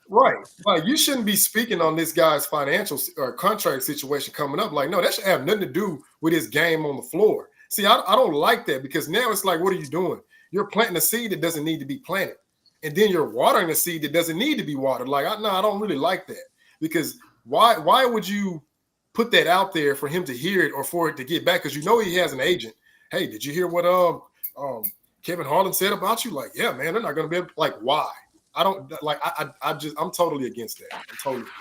Right. Like, you shouldn't be speaking on this guy's financial or contract situation coming up. Like, no, that should have nothing to do with his game on the floor. See, I don't like that, because now it's like, what are you doing? You're planting a seed that doesn't need to be planted. And then you're watering a seed that doesn't need to be watered. Like, I don't really like that, because why would you put that out there for him to hear it or for it to get back? Because you know he has an agent. Hey, did you hear what Kevin Harlan said about you? Like, yeah, man, they're not going to be able, like, why? I don't like. I'm totally against that. I'm totally against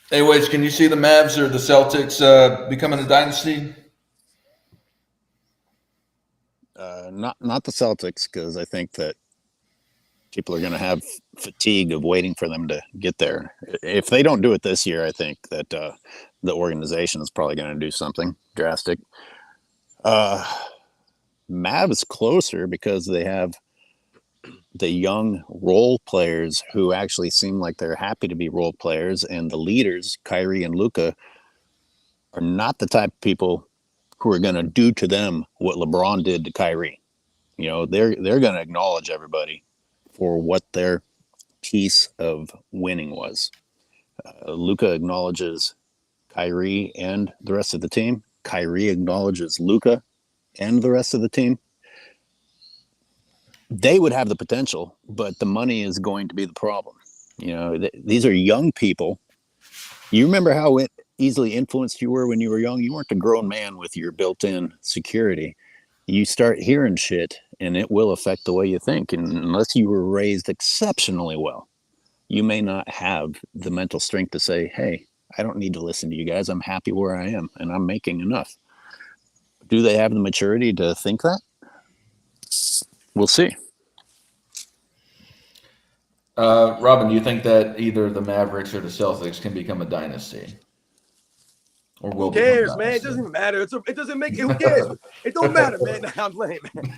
that. Anyways, can you see the Mavs or the Celtics becoming a dynasty? Not the Celtics, because I think that people are going to have fatigue of waiting for them to get there. If they don't do it this year, I think that the organization is probably going to do something drastic. Mavs closer, because they have the young role players who actually seem like they're happy to be role players, and the leaders, Kyrie and Luka, are not the type of people who are going to do to them what LeBron did to Kyrie. You know, they're going to acknowledge everybody for what their piece of winning was. Luka acknowledges Kyrie and the rest of the team. Kyrie acknowledges Luka and the rest of the team. They would have the potential, but the money is going to be the problem. You know, these are young people. You remember how easily influenced you were when you were young? You weren't a grown man with your built-in security. You start hearing shit, and it will affect the way you think. And unless you were raised exceptionally well, you may not have the mental strength to say, hey, I don't need to listen to you guys. I'm happy where I am, and I'm making enough. Do they have the maturity to think that? We'll see. Robin, do you think that either the Mavericks or the Celtics can become a dynasty? Or will who cares, become a man? It dynasty? doesn't matter. It doesn't make it. Who cares? It don't matter, man. Nah, I'm playing, man.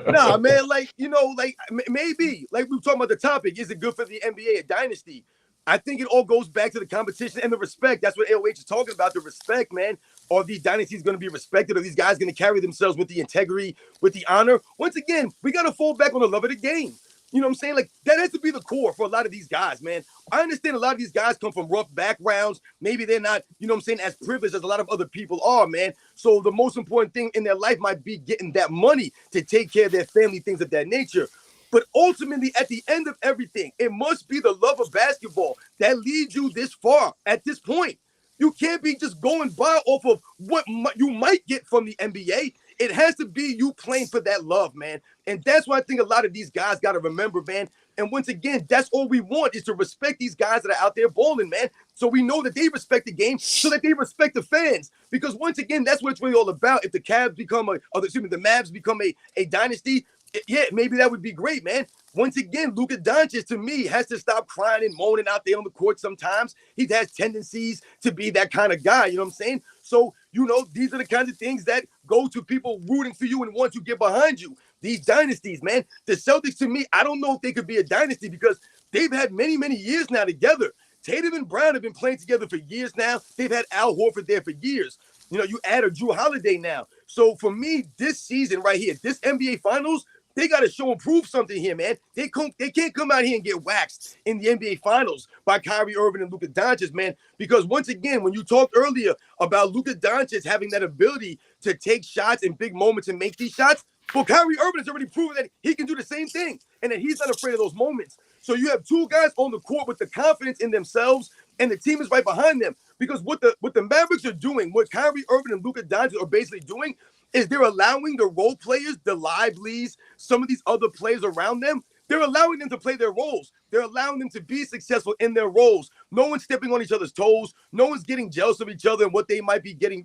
Nah, man. Like, you know, like maybe, like we were talking about the topic. Is it good for the NBA, a dynasty? I think it all goes back to the competition and the respect. That's what AOH is talking about. The respect, man. Are these dynasties going to be respected? Are these guys going to carry themselves with the integrity, with the honor? Once again, we got to fall back on the love of the game. You know what I'm saying? Like, that has to be the core for a lot of these guys, man. I understand a lot of these guys come from rough backgrounds. Maybe they're not, you know what I'm saying, as privileged as a lot of other people are, man. So the most important thing in their life might be getting that money to take care of their family, things of that nature. But ultimately, at the end of everything, it must be the love of basketball that leads you this far at this point. You can't be just going by off of what you might get from the NBA. It has to be you playing for that love, man. And that's why I think a lot of these guys got to remember, man. And once again, that's all we want is to respect these guys that are out there balling, man. So we know that they respect the game, so that they respect the fans. Because once again, that's what it's really all about. If the Mavs become a dynasty, yeah, maybe that would be great, man. Once again, Luka Doncic, to me, has to stop crying and moaning out there on the court sometimes. He has tendencies to be that kind of guy, you know what I'm saying? So, you know, these are the kinds of things that go to people rooting for you and want to get behind you. These dynasties, man. The Celtics, to me, I don't know if they could be a dynasty because they've had many, many years now together. Tatum and Brown have been playing together for years now. They've had Al Horford there for years. You know, you add a Drew Holiday now. So for me, this season right here, this NBA Finals, they got to show and prove something here, man. They can't come out here and get waxed in the NBA Finals by Kyrie Irving and Luka Doncic, man. Because once again, when you talked earlier about Luka Doncic having that ability to take shots in big moments and make these shots, well, Kyrie Irving has already proven that he can do the same thing and that he's not afraid of those moments. So you have two guys on the court with the confidence in themselves, and the team is right behind them. Because what the Mavericks are doing, what Kyrie Irving and Luka Doncic are basically doing, is they're allowing the role players, the Liveleys, some of these other players around them, they're allowing them to play their roles. They're allowing them to be successful in their roles. No one's stepping on each other's toes. No one's getting jealous of each other and what they might be getting,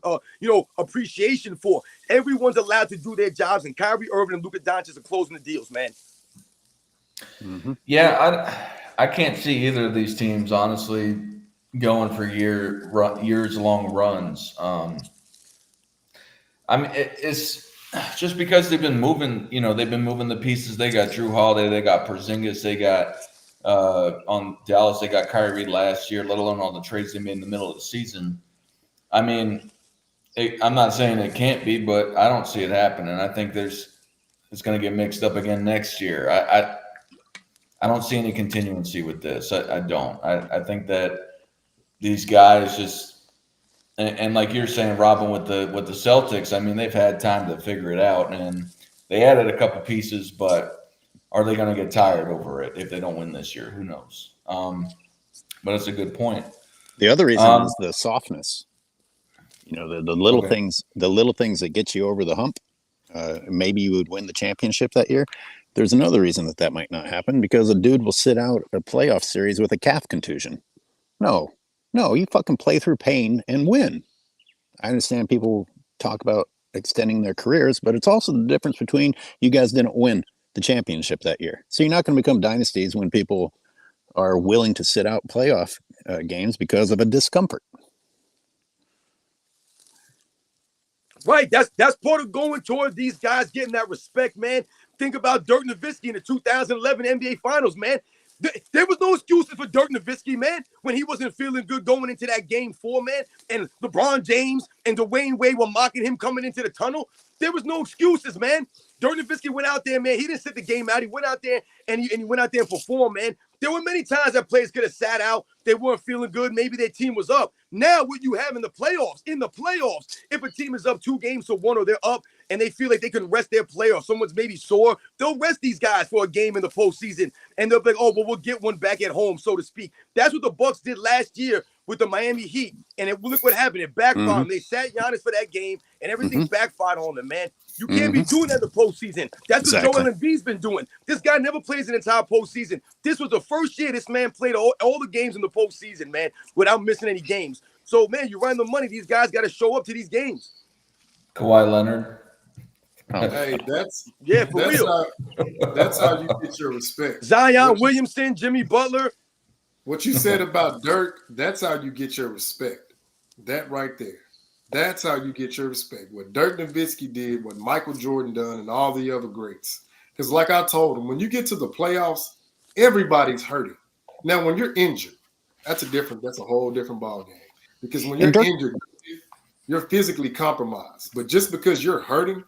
appreciation for. Everyone's allowed to do their jobs, and Kyrie Irving and Luka Doncic are closing the deals, man. Mm-hmm. Yeah, I can't see either of these teams, honestly, going for years-long runs. I mean, it's just because they've been moving the pieces. They got Drew Holiday, they got Porzingis, they got on Dallas, they got Kyrie last year, let alone all the trades they made in the middle of the season. I mean, I'm not saying it can't be, but I don't see it happening. I think it's going to get mixed up again next year. I don't see any continuancy with this. I don't. I think that these guys just and like you're saying, Robin, with the Celtics, I mean, they've had time to figure it out, and they added a couple pieces, but are they going to get tired over it if they don't win this year? Who knows? But it's a good point. The other reason is the softness. You know, the little things, that get you over the hump. Maybe you would win the championship that year. There's another reason that might not happen, because a dude will sit out a playoff series with a calf contusion. No, you fucking play through pain and win. I understand people talk about extending their careers, but it's also the difference between you guys didn't win the championship that year. So you're not going to become dynasties when people are willing to sit out playoff games because of a discomfort. Right, that's part of going toward these guys getting that respect, man. Think about Dirk Nowitzki in the 2011 NBA Finals, man. There was no excuses for Dirk Nowitzki, man, when he wasn't feeling good going into that game 4, man. And LeBron James and Dwayne Wade were mocking him coming into the tunnel. There was no excuses, man. Dirk Nowitzki went out there, man. He didn't sit the game out. He went out there and he went out there and performed, man. There were many times that players could have sat out. They weren't feeling good. Maybe their team was up. Now, what you have in the playoffs, if a team is up 2 games to 1 or they're up and they feel like they can rest their player or someone's maybe sore, they'll rest these guys for a game in the postseason. And they'll be like, oh, well, we'll get one back at home, so to speak. That's what the Bucks did last year with the Miami Heat. And look what happened. It backfired. Mm-hmm. They sat Giannis for that game, and everything backfired on them, man. You can't be doing that in the postseason. That's what Joel Embiid's been doing. This guy never plays an entire postseason. This was the first year this man played all the games in the postseason, man, without missing any games. So, man, you run the money. These guys got to show up to these games. Kawhi Leonard. Hey, that's real. That's how you get your respect. Zion Williamson, Jimmy Butler. What you said about Dirk, that's how you get your respect. That right there. That's how you get your respect. What Dirk Nowitzki did, what Michael Jordan done, and all the other greats. Because like I told him, when you get to the playoffs, everybody's hurting. Now, when you're injured, that's a whole different ballgame. Because when you're injured, you're physically compromised. But just because you're hurting,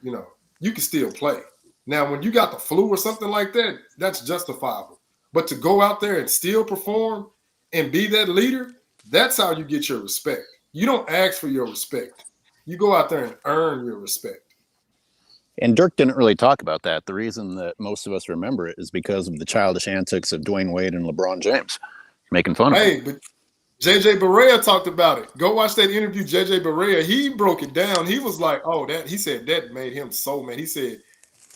you can still play. Now, when you got the flu or something like that, that's justifiable. But to go out there and still perform and be that leader, that's how you get your respect. You don't ask for your respect. You go out there and earn your respect. And Dirk didn't really talk about that. The reason that most of us remember it is because of the childish antics of Dwayne Wade and LeBron James making fun of him. Hey, but JJ Barea talked about it. Go watch that interview, JJ Barea. He broke it down. He was like, he said that made him so mad. He said,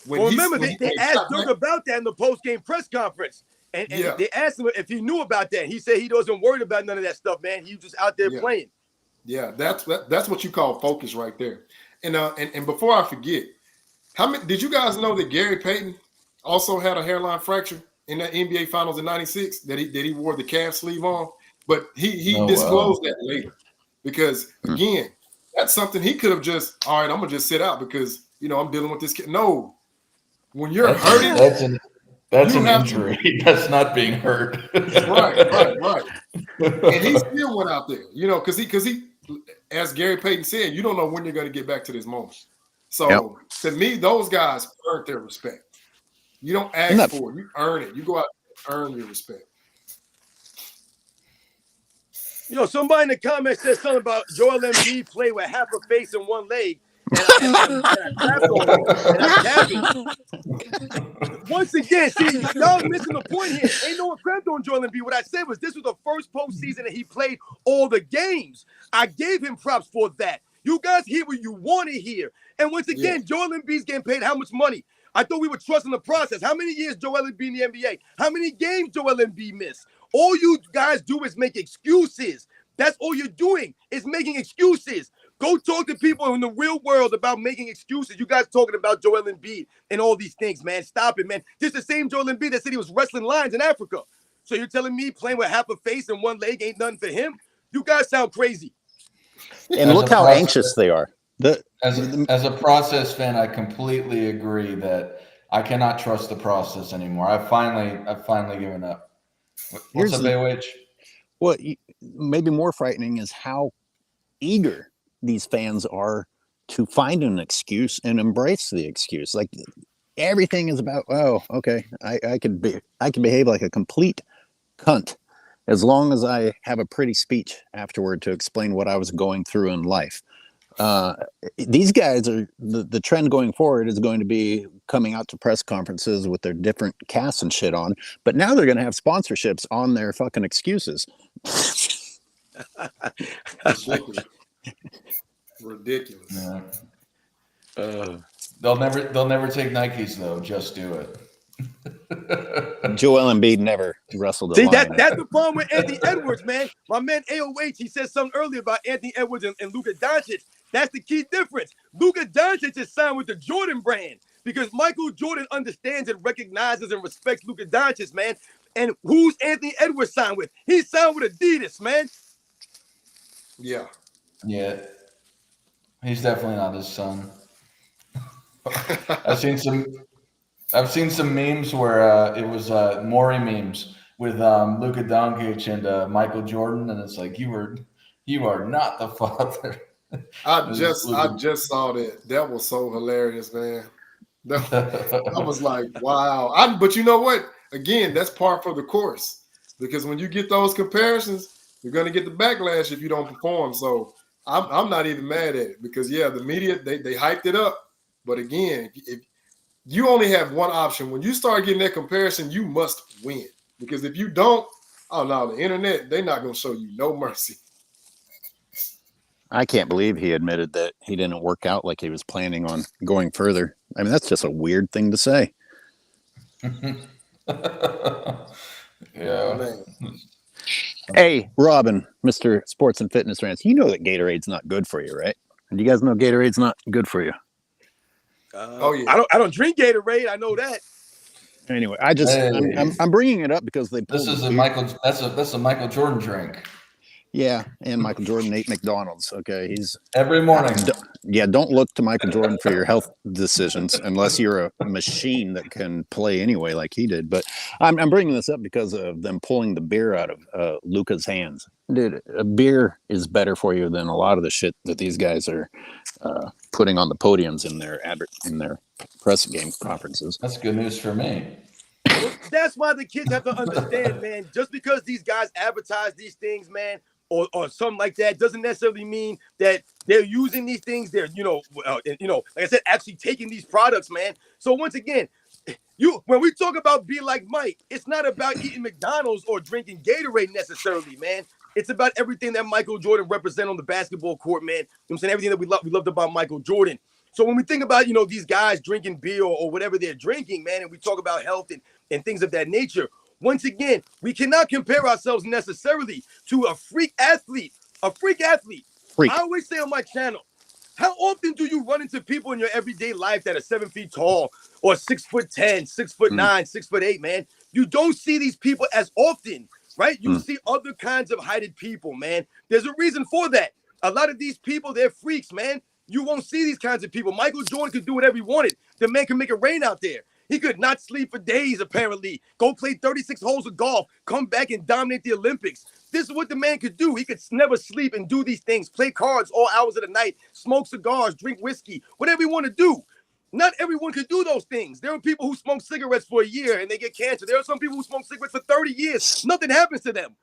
they asked Dirk about that in the post-game press conference. And they asked him if he knew about that. He said he wasn't worried about none of that stuff, man. He was just out there playing. Yeah, that's what you call focus right there. And before I forget, did you guys know that Gary Payton also had a hairline fracture in that NBA Finals in '96 that he wore the calf sleeve on? But he disclosed that later because again, that's something he could have just, all right, I'm gonna just sit out because I'm dealing with this kid. No, when you're hurting, that's an injury. That's not being hurt. Right. And he still went out there, because he, as Gary Payton said, you don't know when you're going to get back to this moment. So to me, those guys earned their respect. You don't ask for it; you earn it. You go out and earn your respect. Somebody in the comments said something about Joel Embiid playing with half a face and one leg. And I once again, see, y'all missing the point here. Ain't no one cramped on Joel Embiid. What I said was this was the first postseason that he played all the games. I gave him props for that. You guys hear what you want to hear. And once again, Joel Embiid's getting paid how much money? I thought we were trusting the process. How many years Joel Embiid in the NBA? How many games Joel Embiid missed? All you guys do is make excuses. That's all you're doing is making excuses. Go talk to people in the real world about making excuses. You guys talking about Joel Embiid and all these things, man. Stop it, man. This is the same Joel Embiid that said he was wrestling lions in Africa. So you're telling me playing with half a face and one leg ain't nothing for him? You guys sound crazy. And look how anxious they are. As a process fan, I completely agree that I cannot trust the process anymore. I've finally given up. What's up, AOH? What maybe more frightening is how eager these fans are to find an excuse and embrace the excuse. Like everything is about, oh, okay, I could behave like a complete cunt as long as I have a pretty speech afterward to explain what I was going through in life. These guys are the trend going forward is going to be coming out to press conferences with their different casts and shit on, but now they're going to have sponsorships on their fucking excuses. Ridiculous. Yeah. They'll never take Nikes though. Just do it. Joel Embiid never wrestled a See, lion. that's the problem with Anthony Edwards, man. My man AOH, he said something earlier about Anthony Edwards and Luka Doncic. That's the key difference. Luka Doncic is signed with the Jordan brand because Michael Jordan understands and recognizes and respects Luka Doncic, man. And who's Anthony Edwards signed with? He's signed with Adidas, man. Yeah. Yeah. He's definitely not his son. I've seen some memes where it was Maury memes with Luka Doncic and Michael Jordan, and it's like you are not the father. I just saw that. That was so hilarious, man. I was like, wow. But you know what? Again, that's par for the course because when you get those comparisons, you're going to get the backlash if you don't perform. So I'm not even mad at it because the media they hyped it up. But again, if you only have one option, when you start getting that comparison, you must win because if you don't, oh no, the internet they're not going to show you no mercy. I can't believe he admitted that he didn't work out like he was planning on going further. I mean, that's just a weird thing to say. Yeah. Man. Hey, Robin, Mr. Sports and Fitness Rants, you know that Gatorade's not good for you, right? And you guys know Gatorade's not good for you. Oh yeah. I don't drink Gatorade. I know that. Anyway, I'm bringing it up because they pulled This is that's a Michael Jordan drink. Yeah, and Michael Jordan ate McDonald's. Okay, he's every morning. Don't look to Michael Jordan for your health decisions unless you're a machine that can play anyway like he did. But I'm bringing this up because of them pulling the beer out of Luka's hands. Dude, a beer is better for you than a lot of the shit that these guys are putting on the podiums in their press game conferences. That's good news for me. That's why the kids have to understand, man. Just because these guys advertise these things, man, or something like that, doesn't necessarily mean that they're using these things. They're, like I said, actually taking these products, man. So once again, when we talk about be like Mike, it's not about eating McDonald's or drinking Gatorade necessarily, man. It's about everything that Michael Jordan represents on the basketball court, man. You know what I'm saying? Everything that we loved about Michael Jordan. So when we think about, these guys drinking beer or whatever they're drinking, man, and we talk about health and things of that nature, once again, we cannot compare ourselves necessarily to a freak athlete. Freak. I always say on my channel, how often do you run into people in your everyday life that are 7 feet tall or 6'10", 6'9", 6'8", man? You don't see these people as often, right? You see other kinds of heighted people, man. There's a reason for that. A lot of these people, they're freaks, man. You won't see these kinds of people. Michael Jordan could do whatever he wanted. The man could make it rain out there. He could not sleep for days, apparently. Go play 36 holes of golf, come back and dominate the Olympics. This is what the man could do. He could never sleep and do these things, play cards all hours of the night, smoke cigars, drink whiskey, whatever you want to do. Not everyone could do those things. There are people who smoke cigarettes for a year and they get cancer. There are some people who smoke cigarettes for 30 years. Nothing happens to them.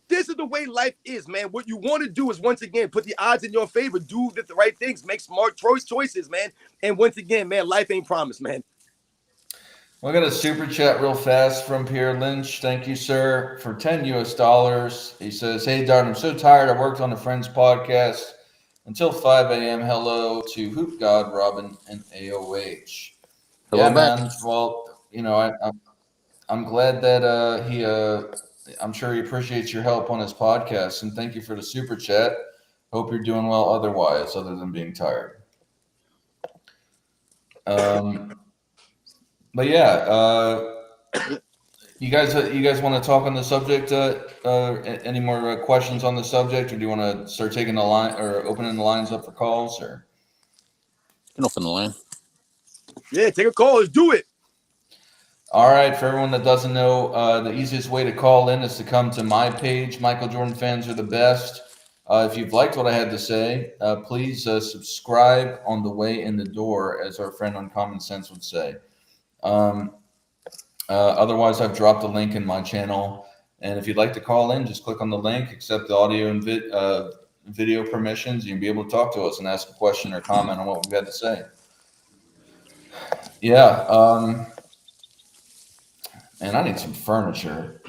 This is the way life is, man. What you want to do is, once again, put the odds in your favor. Do the right things. Make smart choices, man. And once again, man, life ain't promised, man. We'll get a super chat real fast from Pierre Lynch. Thank you, sir, for $10. He says, "Hey, Dart, I'm so tired. I worked on a friend's podcast until 5 a.m. Hello to Hoop God, Robin, and AOH." Hello, man. Well, I'm glad that I'm sure he appreciates your help on his podcast, and thank you for the super chat. Hope you're doing well otherwise, other than being tired. But yeah, you guys want to talk on the subject? Any more questions on the subject, or do you want to start taking the line or opening the lines up for calls? Or you can open the line. Yeah, take a call. Let's do it. All right, for everyone that doesn't know, the easiest way to call in is to come to my page. Michael Jordan Fans Are the Best. If you've liked what I had to say, please subscribe on the way in the door, as our friend on Common Sense would say. Otherwise, I've dropped a link in my channel. And if you'd like to call in, just click on the link, accept the audio and video permissions. You'll be able to talk to us and ask a question or comment on what we've had to say. Yeah. And I need some furniture.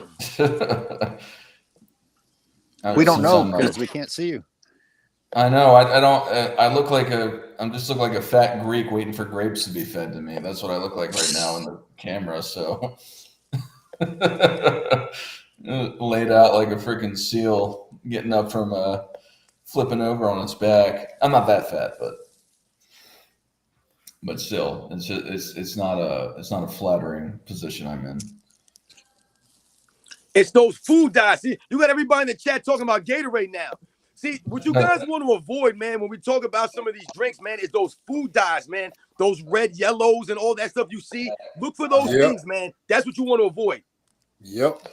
We don't know because we can't see you. I know. I don't. I look like I'm just look like a fat Greek waiting for grapes to be fed to me. That's what I look like right now in the camera. So laid out like a freaking seal, getting up from flipping over on its back. I'm not that fat, but still, it's not a flattering position I'm in. It's those food dyes. See, you got everybody in the chat talking about Gatorade now. See, what you guys want to avoid, man, when we talk about some of these drinks, man, is those food dyes, man. Those red, yellows, and all that stuff you see. Look for those things, man. That's what you want to avoid. Yep.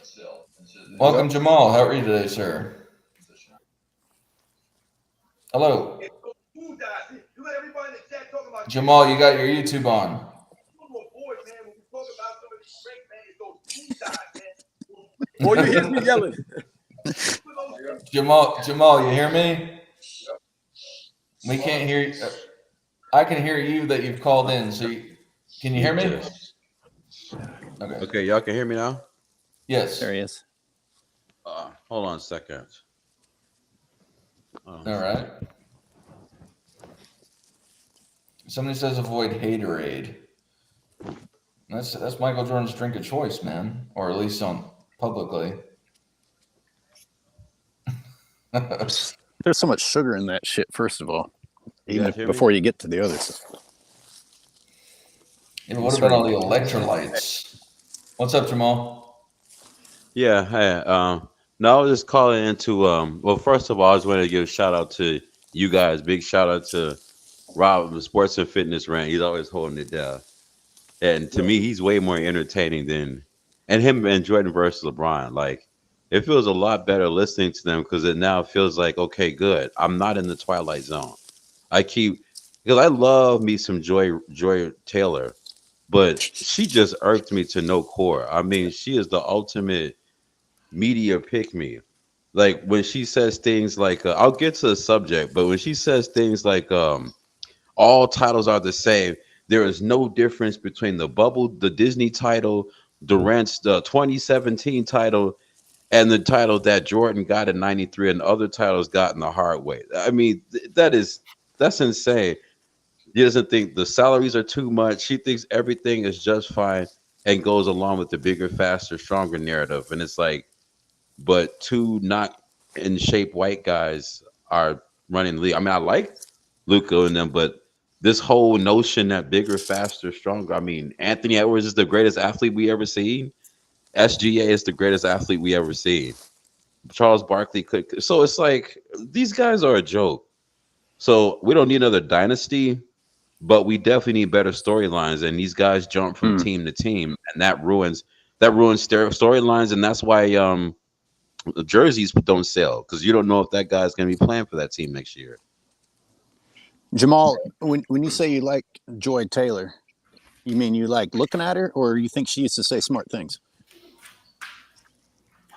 Welcome, Jamal. How are you today, sir? Hello. Jamal, you got your YouTube on. Or you hear me yelling. Jamal, you hear me? We can't hear you. I can hear you that you've called in. So can you hear me? Okay, y'all can hear me now? Yes. There he is. Hold on a second. All right. Somebody says avoid haterade. That's Michael Jordan's drink of choice, man, or at least on publicly. There's so much sugar in that shit, first of all, even hear before me? you get to the other stuff. Yeah, what about all the electrolytes? What's up, Jamal? Yeah, hey, no, I was just calling into well, first of all, I just wanted to give a shout out to you guys. Big shout out to Rob, the sports and fitness rant. He's always holding it down. And to me, he's way more entertaining than him and Jordan versus LeBron. Like, it feels a lot better listening to them because it now feels like, okay, good. I'm not in the twilight zone. Because I love me some Joy Taylor, but she just irked me to no core. I mean, she is the ultimate media pick me. Like when she says things like, I'll get to the subject, but when she says things like, all titles are the same. There is no difference between the Disney title, Durant's 2017 title, and the title that Jordan got in '93 and other titles got in the hard way. I mean, that's insane. She doesn't think the salaries are too much. She thinks everything is just fine and goes along with the bigger, faster, stronger narrative. And it's like, but two not in shape white guys are running the league. I mean, I like Luka and them, but this whole notion that bigger, faster, stronger. I mean, Anthony Edwards is the greatest athlete we ever seen. SGA is the greatest athlete we ever seen. Charles Barkley could. So it's like these guys are a joke. So we don't need another dynasty, but we definitely need better storylines. And these guys jump from team to team, and that ruins storylines. And that's why the jerseys don't sell because you don't know if that guy's going to be playing for that team next year. Jamal, when you say you like Joy Taylor, you mean you like looking at her, or you think she used to say smart things?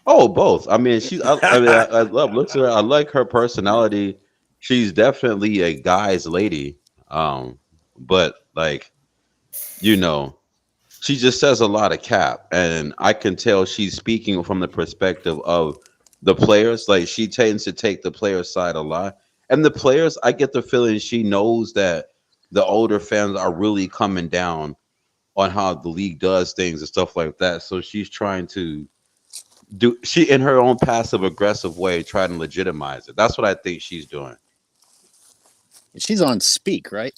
Oh, both. I mean, I love looks at her. I like her personality. She's definitely a guy's lady. But like, she just says a lot of cap, and I can tell she's speaking from the perspective of the players. Like she tends to take the player side a lot, and the players, I get the feeling she knows that the older fans are really coming down on how the league does things and stuff like that. So she's trying to in her own passive aggressive way, trying to legitimize it. That's what I think she's doing. She's on Speak, right?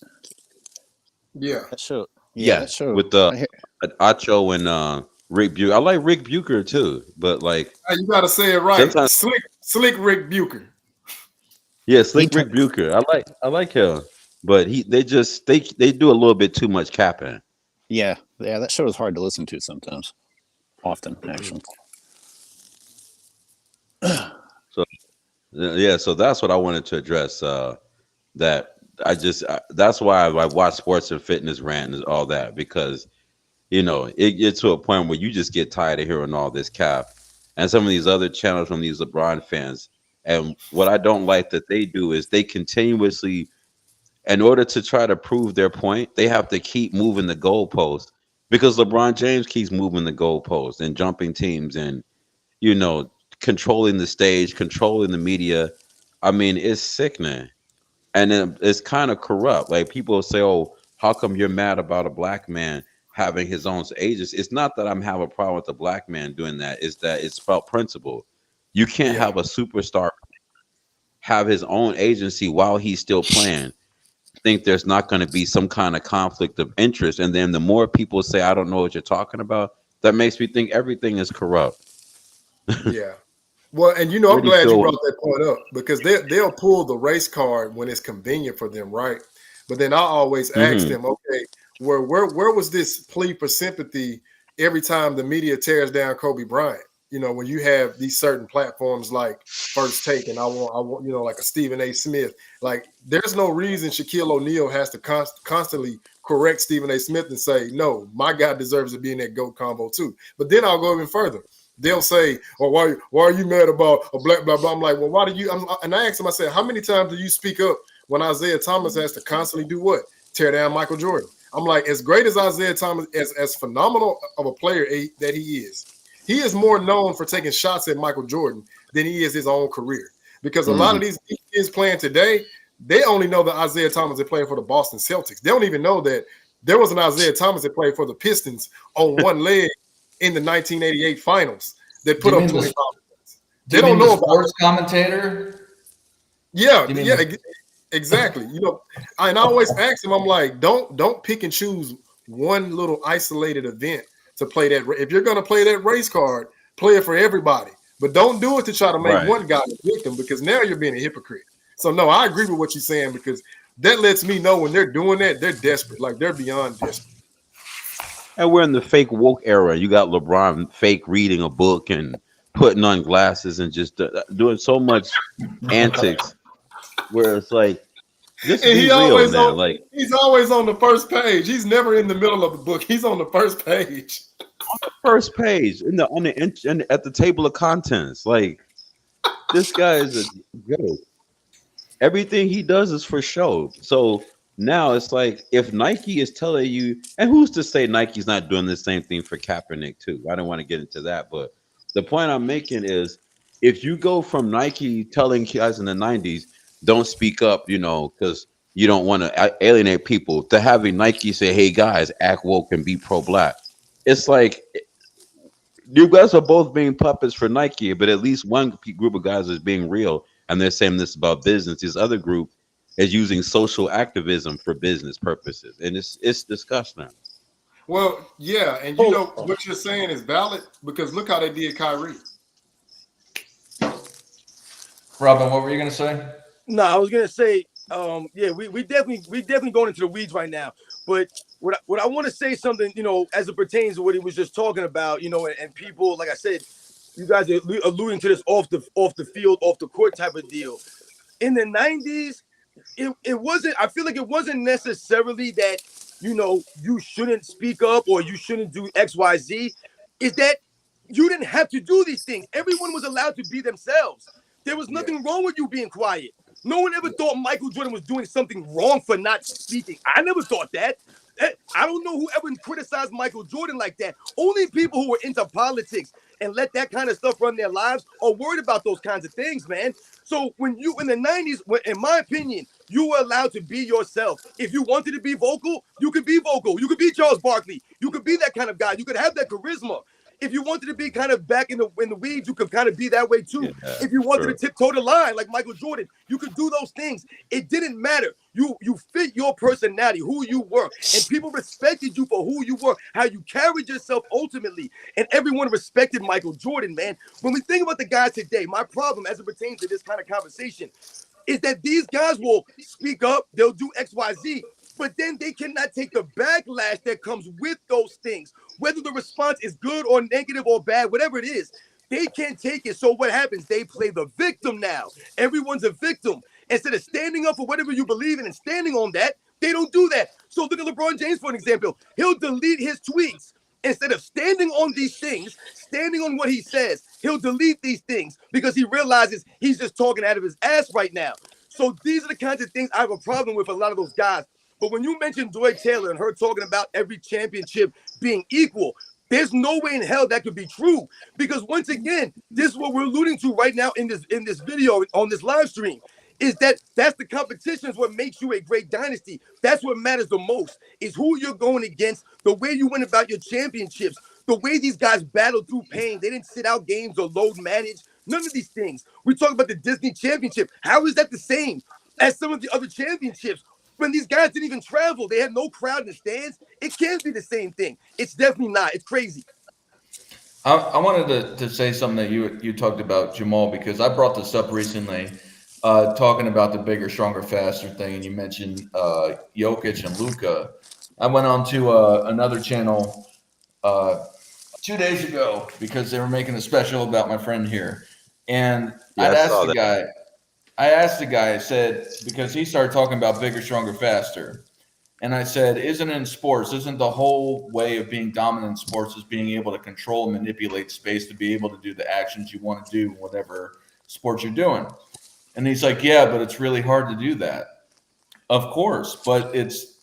Yeah. That show. Yeah, that show. with Acho and Rick Bucher. I like Rick Bucher too, but like You gotta say it right. Slick Rick Bucher. Yeah, Slick Rick Bucher. I like him, but they do a little bit too much capping. Yeah, that show is hard to listen to sometimes. Often, actually. Yeah, so that's what I wanted to address. That that's why I watch sports and fitness rant and all that, because it gets to a point where you just get tired of hearing all this cap and some of these other channels from these LeBron fans. And what I don't like that they do is they continuously, in order to try to prove their point, they have to keep moving the goalpost, because LeBron James keeps moving the goalpost and jumping teams and you know controlling the stage, controlling the media. I mean, it's sickening, and it's kind of corrupt. Like, people say, "Oh, how come you're mad about a black man having his own agency?" It's not that I'm have a problem with the black man doing that. It's that it's about principle. You can't Yeah. have a superstar have his own agency while he's still playing. Think there's not going to be some kind of conflict of interest, and then the more people say, "I don't know what you're talking about," that makes me think everything is corrupt. Yeah. Well, and I'm Where do you glad you feel? brought that point up, because they'll pull the race card when it's convenient for them, right? But then I always ask Hmm. them, okay, where was this plea for sympathy every time the media tears down Kobe Bryant? When you have these certain platforms like First Take, and I want like a Stephen A. Smith. Like, there's no reason Shaquille O'Neal has to constantly correct Stephen A. Smith and say, no, my guy deserves to be in that GOAT combo too. But then I'll go even further. They'll say, "Oh, why are you mad about a black blah blah?" I'm like, "Well, why do you?" And I asked him, I said, "How many times do you speak up when Isaiah Thomas has to constantly do what? Tear down Michael Jordan?" I'm like, as great as Isaiah Thomas, as phenomenal of a player that he is more known for taking shots at Michael Jordan than he is his own career. Because a lot Hmm. of these kids playing today, they only know that Isaiah Thomas is playing for the Boston Celtics. They don't even know that there was an Isaiah Thomas that played for the Pistons on one leg in the 1988 finals that Do put you up mean 25 points. do They you don't mean the know about it. sports commentator? Yeah, Do you mean yeah, the exactly. And I always ask them, I'm like, don't pick and choose one little isolated event to play that. If you're gonna play that race card, play it for everybody. But don't do it to try to make Right. one guy the victim, because now you're being a hypocrite. So no, I agree with what you're saying, because that lets me know when they're doing that, they're desperate. Like, they're beyond desperate. And we're in the fake woke era. You got LeBron fake reading a book and putting on glasses and just doing so much antics, where it's like, just And be real, man. Like, he's always on the first page. He's never in the middle of the book. He's on the first page. first page in the on the at the table of contents. Like, this guy is a joke. Everything he does is for show. So now it's like, if Nike is telling you, and who's to say Nike's not doing the same thing for Kaepernick too? I don't want to get into that, but the point I'm making is, if you go from Nike telling guys in the '90s, don't speak up, because you don't want to alienate people, to having Nike say, "Hey guys, act woke and be pro-black," it's like, you guys are both being puppets for Nike, but at least one group of guys is being real and they're saying this about business. This other group is using social activism for business purposes, and it's disgusting. Well, yeah, and Oh, what you're saying is valid, because look how they did Kyrie. Robin? What were you gonna say? no, I was gonna say, yeah, we definitely going into the weeds right now. But what I want to say something, as it pertains to what he was just talking about, and people, like I said, you guys are alluding to this off the field, off the court type of deal. In the 90s, it wasn't, I feel like it wasn't necessarily that, you shouldn't speak up or you shouldn't do XYZ. Is that you didn't have to do these things. Everyone was allowed to be themselves. There was Yeah, nothing wrong with you being quiet. No one ever thought Michael Jordan was doing something wrong for not speaking. I never thought that. I don't know who ever criticized Michael Jordan like that. Only people who were into politics and let that kind of stuff run their lives are worried about those kinds of things, man. So when you in the 90s, in my opinion, you were allowed to be yourself. If you wanted to be vocal, you could be vocal. You could be Charles Barkley. You could be that kind of guy. You could have that charisma. If you wanted to be kind of back in the weeds, you could kind of be that way too. Yeah, If you wanted to true. tiptoe the line like Michael Jordan, you could do those things. It didn't matter. You fit your personality, who you were, and people respected you for who you were, how you carried yourself ultimately, and everyone respected Michael Jordan, man. When we think about the guys today, my problem as it pertains to this kind of conversation is that these guys will speak up, they'll do XYZ, but then they cannot take the backlash that comes with those things. Whether the response is good or negative or bad, whatever it is, They can't take it. So what happens? They play the victim now. Everyone's a victim. Instead of standing up for whatever you believe in and standing on that, they don't do that. So look at LeBron James, for an example. He'll delete his tweets. Instead of standing on these things, standing on what he says, he'll delete these things because he realizes he's just talking out of his ass right now. So these are the kinds of things I have a problem with a lot of those guys. But when you mentioned Joy Taylor and her talking about every championship being equal, there's no way in hell that could be true. Because once again, this is what we're alluding to right now in this video, on this live stream, is that's the competition is what makes you a great dynasty. That's what matters the most, is who you're going against, the way you went about your championships, the way these guys battled through pain. They didn't sit out games or load manage. None of these things. We talk about the Disney championship. How is that the same as some of the other championships? When these guys didn't even travel, they had no crowd in the stands. It can't be the same thing. It's definitely not. It's crazy. I wanted to say something that you talked about, Jamal, because I brought this up recently, talking about the bigger, stronger, faster thing, and you mentioned Jokic and Luka. I went on to another channel 2 days ago because they were making a special about my friend here, and Yeah, I saw that. asked the guy, I said, because he started talking about bigger, stronger, faster. And I said, isn't in sports, isn't the whole way of being dominant in sports is being able to control and manipulate space to be able to do the actions you want to do, whatever sport you're doing? And he's like, yeah, but it's really hard to do that. Of course, but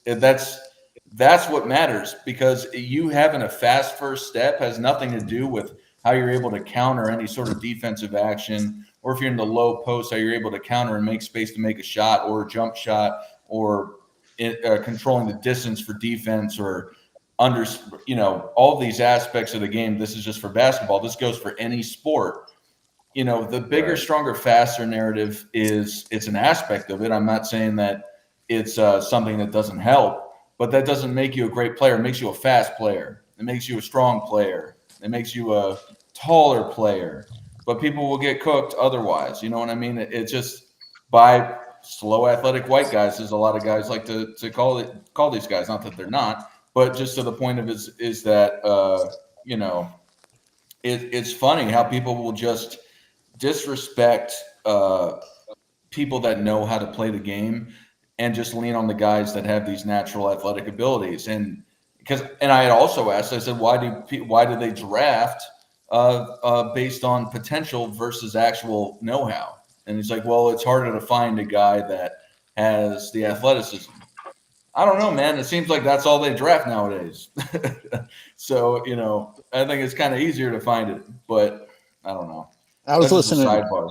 that's what matters, because you having a fast first step has nothing to do with how you're able to counter any sort of defensive action, or if you're in the low post, how you're able to counter and make space to make a shot or a jump shot, or controlling the distance for defense, or all these aspects of the game. This is just for basketball. This goes for any sport. The bigger, Right. stronger, faster narrative it's an aspect of it. I'm not saying that it's something that doesn't help, but that doesn't make you a great player. It makes you a fast player. It makes you a strong player. It makes you a taller player. But people will get cooked otherwise. You know what I mean? It's just by slow, athletic white guys, as a lot of guys like to call these guys. Not that they're not, but just to the point of is that it's funny how people will just disrespect people that know how to play the game and just lean on the guys that have these natural athletic abilities. And I had also asked, I said, why do they draft based on potential versus actual know-how? And he's like, well, it's harder to find a guy that has the athleticism. I don't know, man. It seems like that's all they draft nowadays. So, I think it's kind of easier to find it, but I don't know. I was That's just a listening. sidebar.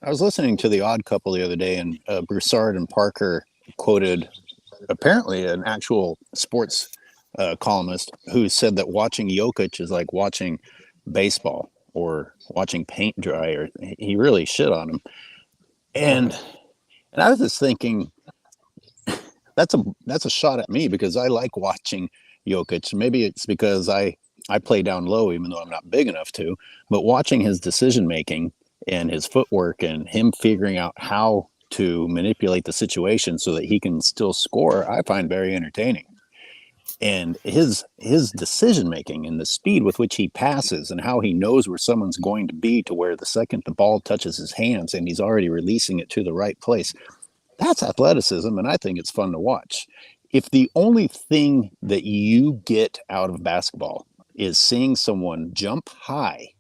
I was listening to The Odd Couple the other day, and Broussard and Parker quoted apparently an actual sports columnist who said that watching Jokic is like watching baseball or watching paint dry, or he really shit on him. And I was just thinking, that's a shot at me, because I like watching Jokic. Maybe it's because I play down low, even though I'm not big enough to, but watching his decision making and his footwork and him figuring out how to manipulate the situation so that he can still score, I find very entertaining. And his decision making and the speed with which he passes and how he knows where someone's going to be, to where the second the ball touches his hands and he's already releasing it to the right place, that's athleticism, and I think it's fun to watch. If the only thing that you get out of basketball is seeing someone jump high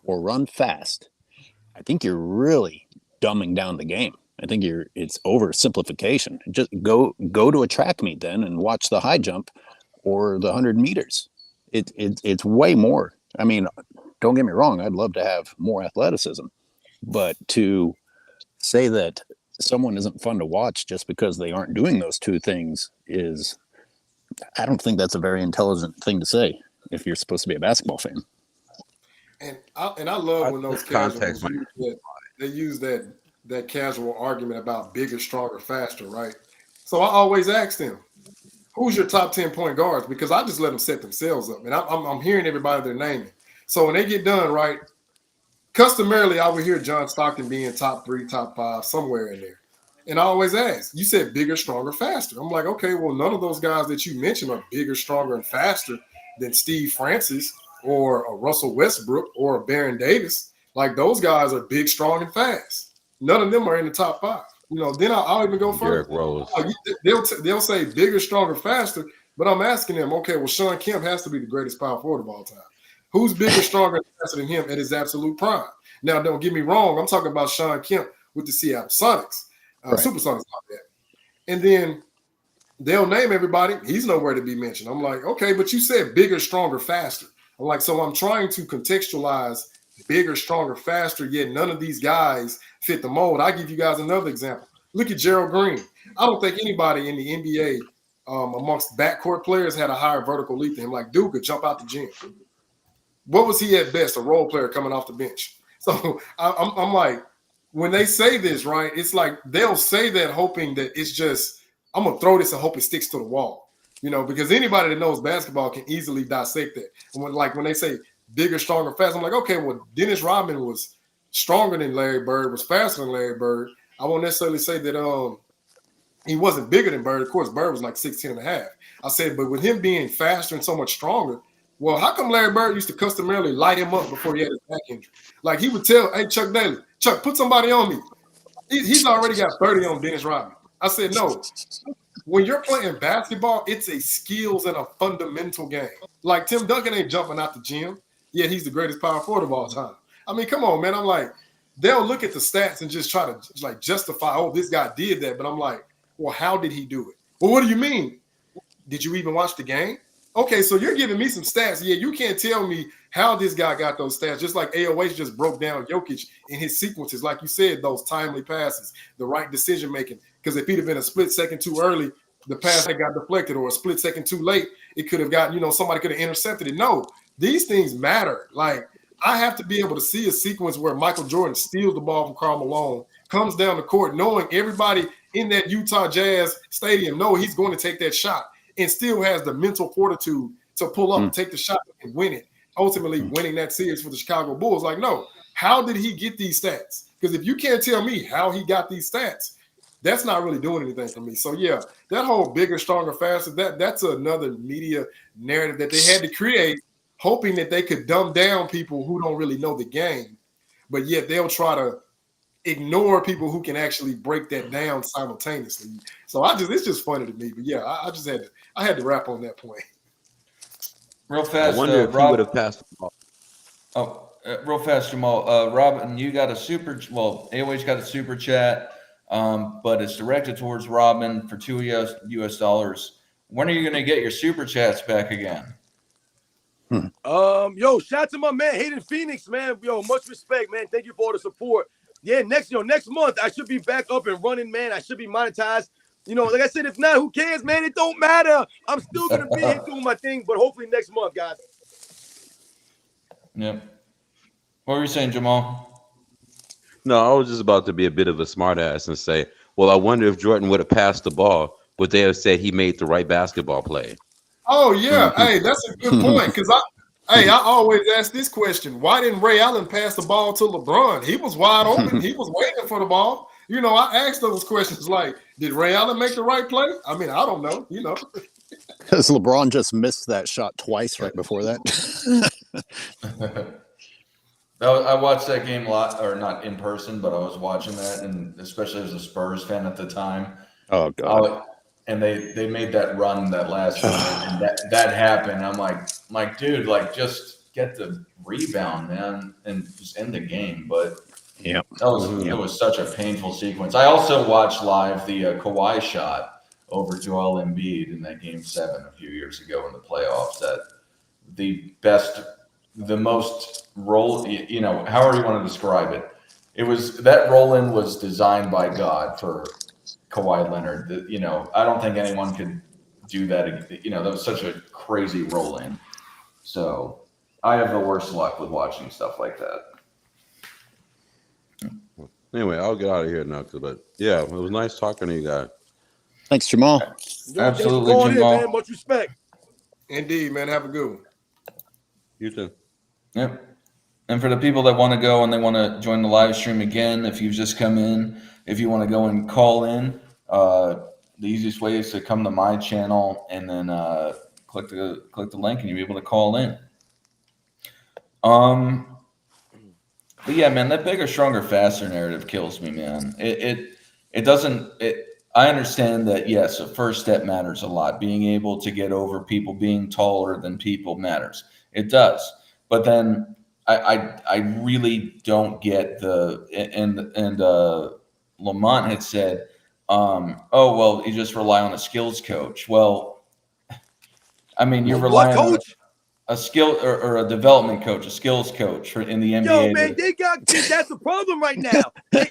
or run fast, I think you're really dumbing down the game. I think it's oversimplification. Just go to a track meet then and watch the high jump or the 100 meters. It's way more. I mean, don't get me wrong, I'd love to have more athleticism, but to say that someone isn't fun to watch just because they aren't doing those two things I don't think that's a very intelligent thing to say if you're supposed to be a basketball fan. And I love when those Context, casuals use that casual argument about bigger, stronger, faster, right? So I always ask them, who's your top 10 point guards? Because I just let them set themselves up. And I'm hearing everybody they're naming. So when they get done, right, customarily I would hear John Stockton being top 3, top 5, somewhere in there. And I always ask, you said bigger, stronger, faster. I'm like, okay, well, none of those guys that you mentioned are bigger, stronger, and faster than Steve Francis or a Russell Westbrook or a Baron Davis. Like those guys are big, strong, and fast. None of them are in the top 5. Then I'll even go further. Derrick Rose. They'll say bigger, stronger, faster, but I'm asking them, okay, well, Sean Kemp has to be the greatest power forward of all time. Who's bigger, stronger, and faster than him at his absolute prime? Now, don't get me wrong. I'm talking about Sean Kemp with the Seattle Sonics, Supersonics, like that. And then they'll name everybody. He's nowhere to be mentioned. I'm like, okay, but you said bigger, stronger, faster. I'm like, so I'm trying to contextualize bigger, stronger, faster, yet none of these guys fit the mold. I'll give you guys another example. Look at Gerald Green. I don't think anybody in the NBA amongst backcourt players had a higher vertical leap than him. Like, dude could jump out the gym. What was he at best? A role player coming off the bench. So I'm like, when they say this, right, it's like they'll say that hoping that it's just, I'm going to throw this and hope it sticks to the wall. Because anybody that knows basketball can easily dissect that. And when they say bigger, stronger, faster, I'm like, okay, well, Dennis Rodman was stronger than Larry Bird, was faster than Larry Bird. I won't necessarily say that he wasn't bigger than Bird. Of course, Bird was like 6'10" and a half. I said, but with him being faster and so much stronger, well, how come Larry Bird used to customarily light him up before he had his back injury? Like he would tell, hey, Chuck Daly, Chuck, put somebody on me. He's already got 30 on Dennis Rodman. I said, no. When you're playing basketball, it's a skills and a fundamental game. Like Tim Duncan ain't jumping out the gym, yet he's the greatest power forward of all time. I mean, come on, man. I'm like, they'll look at the stats and just try to justify, oh, this guy did that. But I'm like, well, how did he do it? Well, what do you mean? Did you even watch the game? Okay, so you're giving me some stats. Yeah, you can't tell me how this guy got those stats. Just like AOH just broke down Jokic in his sequences. Like you said, those timely passes, the right decision making. Because if he'd have been a split second too early, the pass that got deflected, or a split second too late, it could have gotten, somebody could have intercepted it. No, these things matter. Like, I have to be able to see a sequence where Michael Jordan steals the ball from Karl Malone, comes down the court, knowing everybody in that Utah Jazz stadium know he's going to take that shot, and still has the mental fortitude to pull up and take the shot and win it, ultimately winning that series for the Chicago Bulls. Like, no, how did he get these stats? Because if you can't tell me how he got these stats, that's not really doing anything for me. So, yeah, that whole bigger, stronger, faster, that's another media narrative that they had to create, hoping that they could dumb down people who don't really know the game, but yet they'll try to ignore people who can actually break that down simultaneously. So it's just funny to me. But yeah, I had to wrap on that point. Real fast. I wonder if he would have passed the ball. Oh, real fast, Jamal. Robin, you got AOH got a super chat, but it's directed towards Robin for $2 US. When are you going to get your super chats back again? Yo, shout out to my man Hayden Phoenix, man. Yo, much respect, man. Thank you for all the support. Yeah, next month I should be back up and running, man. I should be monetized. Like I said, if not, who cares, man? It don't matter. I'm still gonna be here doing my thing, but hopefully next month, guys. Yep. What were you saying, Jamal? No, I was just about to be a bit of a smartass and say, well, I wonder if Jordan would have passed the ball, would they have said he made the right basketball play? Oh, yeah. Hey, that's a good point. Because I always ask this question. Why didn't Ray Allen pass the ball to LeBron? He was wide open. He was waiting for the ball. I asked those questions like, did Ray Allen make the right play? I mean, I don't know, Because LeBron just missed that shot twice right before that. I watched that game a lot, or not in person, but I was watching that, and especially as a Spurs fan at the time. Oh, God. And they made that run that last minute, and that happened. I'm like, dude, just get the rebound, man, and just end the game. But yeah, it was such a painful sequence. I also watched live the Kawhi shot over Joel Embiid in that Game 7 a few years ago in the playoffs. That the most roll, however you want to describe it. It was that roll-in was designed by God for Kawhi Leonard. I don't think anyone could do that. That was such a crazy roll-in. So I have the worst luck with watching stuff like that. Anyway, I'll get out of here now. But yeah, it was nice talking to you guys. Thanks, Jamal. Absolutely, Jamal. Man. Much respect. Indeed, man. Have a good one. You too. Yep. And for the people that want to go and they want to join the live stream again, if you've just come in, if you want to go and call in, the easiest way is to come to my channel and then click the link and you'll be able to call in. But yeah, man, that bigger, stronger, faster narrative kills me, man. It doesn't. I understand that. Yes, a first step matters a lot. Being able to get over people being taller than people matters. It does. But then I really don't get the and Lamont had said, oh well, you just rely on a skills coach. Well, I mean, you're What relying on coach? a skill or a development coach, a skills coach in the Yo, NBA. man, that's the problem right now.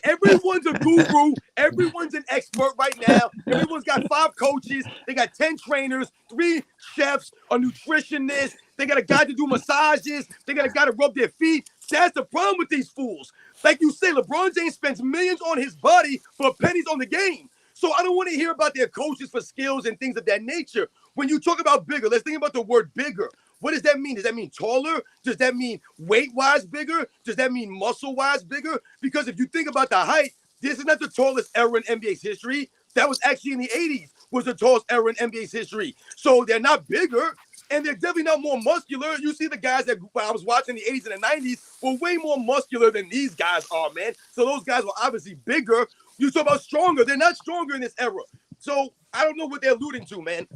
Everyone's a guru. Everyone's an expert right now. Everyone's got 5 coaches. They got 10 trainers, 3 chefs, a nutritionist. They got a guy to do massages. They got a guy to rub their feet. That's the problem with these fools. Like you say, LeBron James spends millions on his body for pennies on the game. So I don't want to hear about their coaches for skills and things of that nature. When you talk about bigger, let's think about the word bigger. What does that mean? Does that mean taller? Does that mean weight-wise bigger? Does that mean muscle-wise bigger? Because if you think about the height, this is not the tallest era in NBA's history. That was actually in the 80s was the tallest era in NBA's history. So they're not bigger, and they're definitely not more muscular. You see the guys that I was watching in the 80s and the 90s were way more muscular than these guys are, man. So those guys were obviously bigger. You talk about stronger. They're not stronger in this era. So I don't know what they're alluding to, man.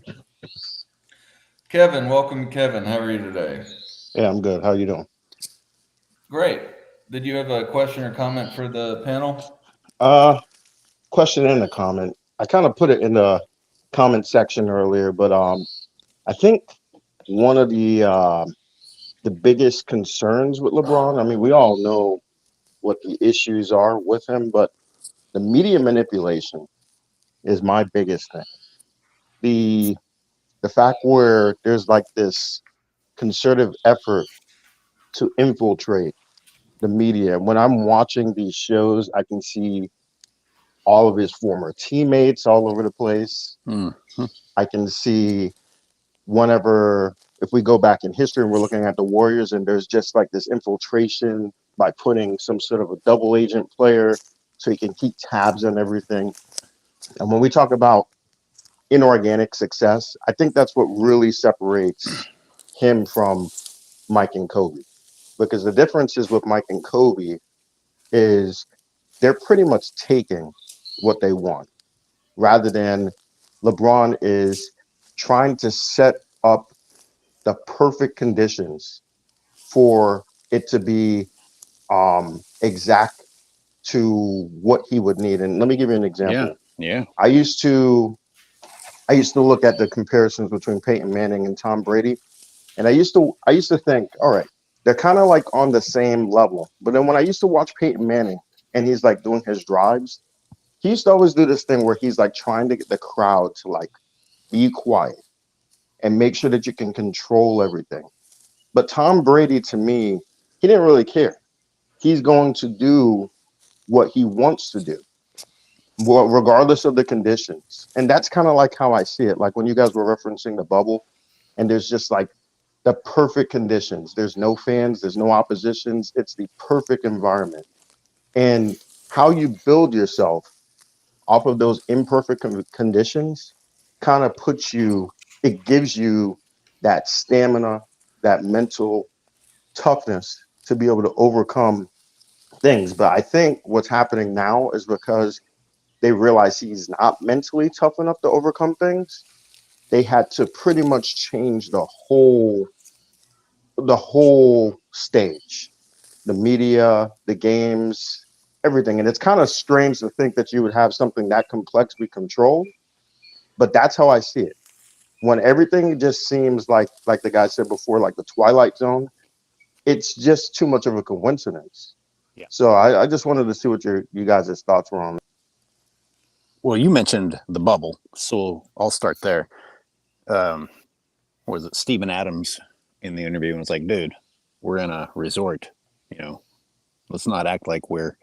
Kevin, welcome, Kevin. How are you today? Yeah, I'm good. How you doing? Great. Did you have a question or comment for the panel? Question and a comment. I kind of put it in the comment section earlier, but I think one of the biggest concerns with LeBron, I mean, we all know what the issues are with him, but the media manipulation is my biggest thing. The fact where there's like this concerted effort to infiltrate the media. When I'm watching these shows, I can see all of his former teammates all over the place. Mm-hmm. I can see if we go back in history and we're looking at the Warriors, and there's just like this infiltration by putting some sort of a double agent player so he can keep tabs on everything. And when we talk about inorganic success, I think that's what really separates him from Mike and Kobe. Because the differences with Mike and Kobe is they're pretty much taking what they want, rather than LeBron is trying to set up the perfect conditions for it to be exact to what he would need. And let me give you an example. Yeah. I used to look at the comparisons between Peyton Manning and Tom Brady, and I used to think, all right, they're kind of like on the same level. But then when I used to watch Peyton Manning and he's like doing his drives, he used to always do this thing where he's like trying to get the crowd to like be quiet and make sure that you can control everything. But Tom Brady, to me, he didn't really care. He's going to do what he wants to do, regardless of the conditions. And that's kind of like how I see it. Like when you guys were referencing the bubble, and there's just like the perfect conditions. There's no fans, there's no oppositions. It's the perfect environment. And how you build yourself off of those imperfect conditions kind of it gives you that stamina, that mental toughness to be able to overcome things. But I think what's happening now is because they realize he's not mentally tough enough to overcome things, they had to pretty much change the whole stage, the media, the games, everything. And it's kind of strange to think that you would have something that complex be controlled, but that's how I see it. When everything just seems like the guy said before, like the Twilight Zone, it's just too much of a coincidence. Yeah. So I just wanted to see what you guys' thoughts were on that. Well, you mentioned the bubble, so I'll start there. Was it Steven Adams in the interview and was like, dude, we're in a resort, let's not act like we're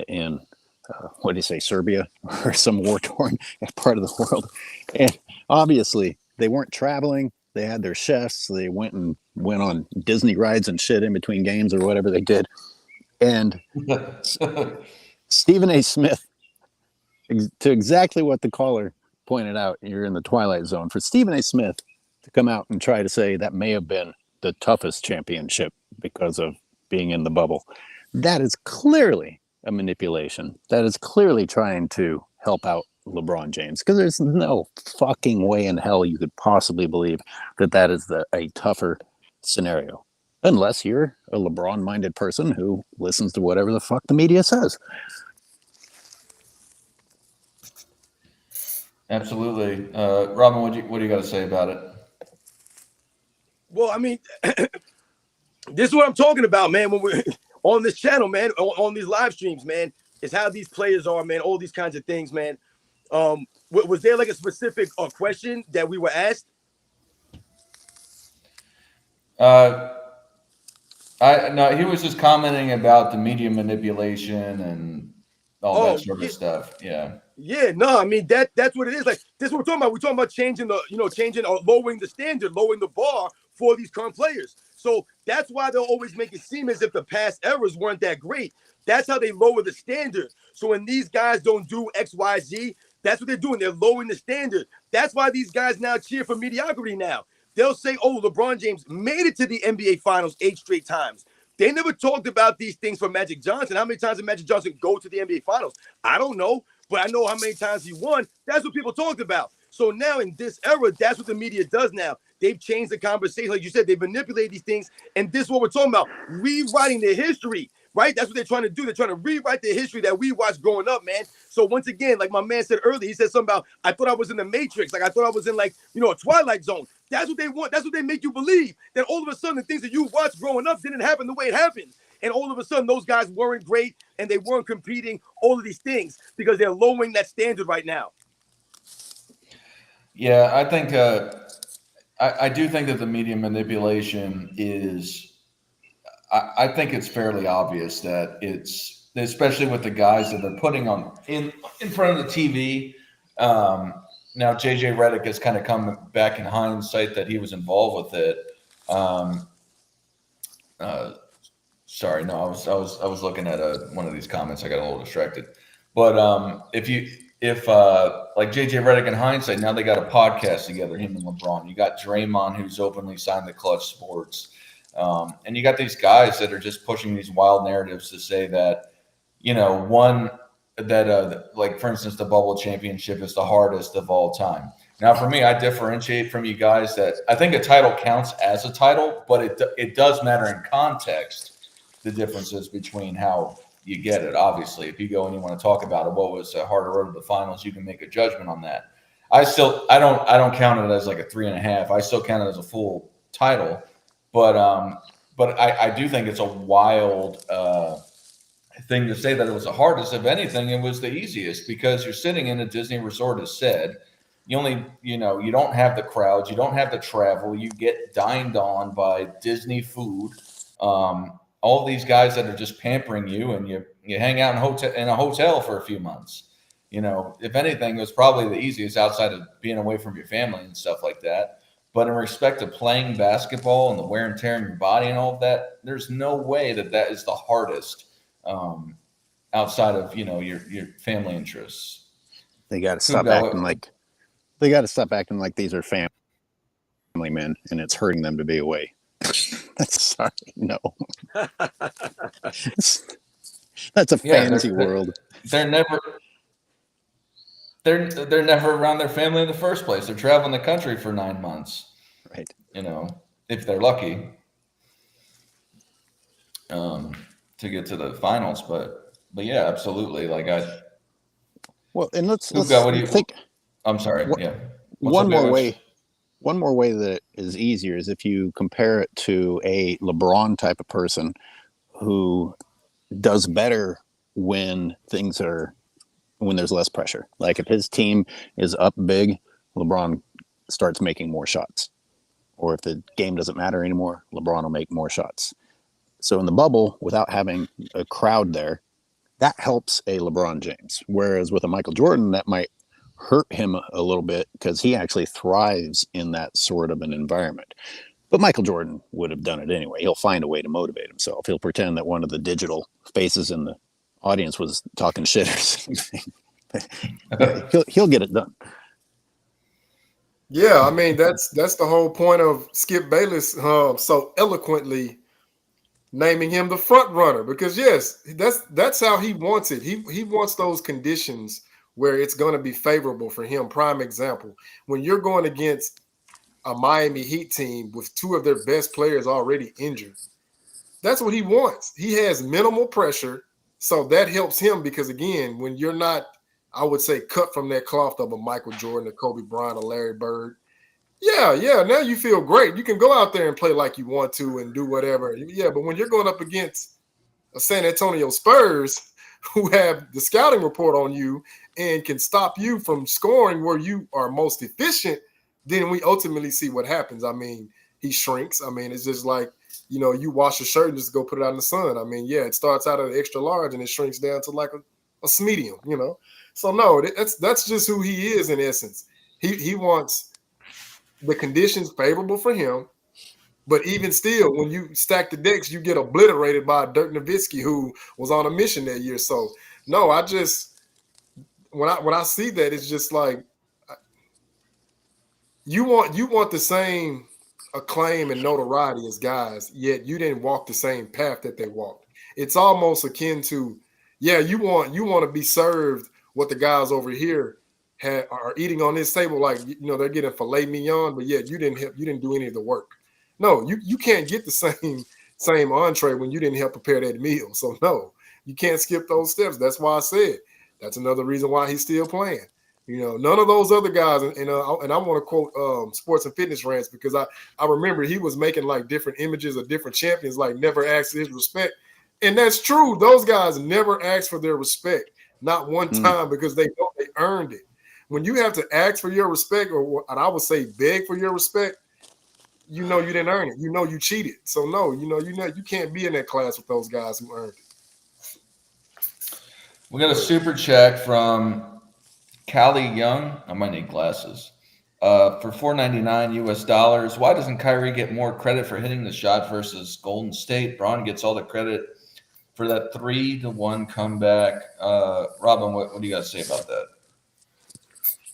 in what do you say, Serbia or some war-torn part of the world. And obviously they weren't traveling. They had their chefs. They went on Disney rides and shit in between games or whatever they did. And Stephen A. Smith, to exactly what the caller pointed out, you're in the Twilight Zone. For Stephen A. Smith to come out and try to say that may have been the toughest championship because of being in the bubble. That is clearly a manipulation. That is clearly trying to help out LeBron James, because there's no fucking way in hell you could possibly believe that that is a tougher scenario, unless you're a LeBron-minded person who listens to whatever the fuck the media says. Absolutely. Robin, what do you got to say about it? Well, I mean, this is what I'm talking about, man. When we're on this channel, man, on these live streams, man, is how these players are, man. All these kinds of things, man. Was there like a specific question that we were asked? No, he was just commenting about the media manipulation and all that sort of stuff. Yeah. Yeah, no, I mean that's what it is. Like this is what we're talking about. We're talking about changing or lowering the standard, lowering the bar for these current players. So that's why they'll always make it seem as if the past eras weren't that great. That's how they lower the standard. So when these guys don't do X, Y, Z, that's what they're doing. They're lowering the standard. That's why these guys now cheer for mediocrity now. They'll say, oh, LeBron James made it to the NBA Finals 8 straight times. They never talked about these things for Magic Johnson. How many times did Magic Johnson go to the NBA Finals? I don't know, but I know how many times he won. That's what people talked about. So now in this era, that's what the media does now. They've changed the conversation. Like you said, they manipulate these things. And this is what we're talking about, rewriting their history, right? That's what they're trying to do. They're trying to rewrite the history that we watched growing up, man. So once again, like my man said earlier, he said something about, I thought I was in the Matrix. Like I thought I was in like, a Twilight Zone. That's what they want. That's what they make you believe. That all of a sudden the things that you watched growing up didn't happen the way it happened. And all of a sudden those guys weren't great and they weren't competing, all of these things, because they're lowering that standard right now. Yeah, I think I do think that the media manipulation is I think it's fairly obvious that it's, especially with the guys that they're putting on in front of the TV. Now JJ Redick has kind of come back in hindsight that he was involved with it. Sorry, no, I was looking at one of these comments. I got a little distracted. But if like JJ Redick in hindsight, now they got a podcast together, him and LeBron. You got Draymond, who's openly signed to Clutch Sports. And you got these guys that are just pushing these wild narratives to say that, like, for instance, the bubble championship is the hardest of all time. Now, for me, I differentiate from you guys that I think a title counts as a title, but it does matter in context, the differences between how you get it. Obviously, if you go and you want to talk about it, what was a harder road to the finals, you can make a judgment on that. I don't count it as like a 3.5. I still count it as a full title. But I do think it's a wild thing to say that it was the hardest. If anything, it was the easiest, because you're sitting in a Disney resort, as said. You only, you don't have the crowds, you don't have the travel, you get dined on by Disney food. All these guys that are just pampering you, and you hang out in a hotel for a few months. If anything, it was probably the easiest outside of being away from your family and stuff like that. But in respect to playing basketball and the wear and tear in your body and all of that, there's no way that is the hardest outside of, your family interests. They got to stop acting like these are family men and it's hurting them to be away. Sorry, no. That's a fantasy world. They're never around their family in the first place. They're traveling the country for 9 months, right? If they're lucky, to get to the finals. But yeah, absolutely. Like and let's what do you think. I'm sorry. Yeah. One more way that is easier is if you compare it to a LeBron type of person who does better when there's less pressure. Like if his team is up big, LeBron starts making more shots. Or if the game doesn't matter anymore, LeBron will make more shots. So in the bubble, without having a crowd there, that helps a LeBron James. Whereas with a Michael Jordan, that might hurt him a little bit because he actually thrives in that sort of an environment. But Michael Jordan would have done it anyway. He'll find a way to motivate himself. He'll pretend that one of the digital faces in the audience was talking shit or something. he'll get it done. Yeah, I mean that's the whole point of Skip Bayless so eloquently naming him the front runner because yes, that's how he wants it. He wants those conditions where it's going to be favorable for him. Prime example, when you're going against a Miami Heat team with two of their best players already injured, that's what he wants. He has minimal pressure, so that helps him because again, when you're not, I would say, cut from that cloth of a Michael Jordan, a Kobe Bryant, a Larry Bird. Yeah, now you feel great. You can go out there and play like you want to and do whatever. Yeah, but when you're going up against a San Antonio Spurs who have the scouting report on you and can stop you from scoring where you are most efficient, then we ultimately see what happens. I mean, he shrinks. I mean, it's just like, you wash a shirt and just go put it out in the sun. I mean, yeah, it starts out at an extra large and it shrinks down to like a medium, So no, that's just who he is in essence. He wants the conditions favorable for him, but even still, when you stack the decks, you get obliterated by Dirk Nowitzki, who was on a mission that year. So no, I just when I see that, it's just like you want the same acclaim and notoriety as guys, yet you didn't walk the same path that they walked. It's almost akin to, you want to be served what the guys over here are eating on this table, like they're getting filet mignon, but yet you didn't do any of the work. No, you can't get the same entree when you didn't help prepare that meal. So no, you can't skip those steps. That's why I said that's another reason why he's still playing. None of those other guys, and I want to quote Sports and Fitness Rants because I remember he was making like different images of different champions, like never asked his respect, and that's true. Those guys never asked for their respect, not one time, because they know they earned it. When you have to ask for your respect, or I would say beg for your respect, you didn't earn it. You cheated. So no, you can't be in that class with those guys who earned it. We got a super chat from Callie Young. I might need glasses. For $4.99 US. Why doesn't Kyrie get more credit for hitting the shot versus Golden State? Bron gets all the credit for that 3-1 comeback. Robin, what do you got to say about that?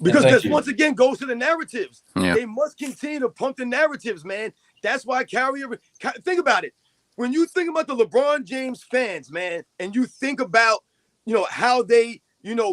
Because this once again goes to the narratives. Yeah. They must continue to pump the narratives, man. That's why Kyrie. Think about it. When you think about the LeBron James fans, man, and you think about how they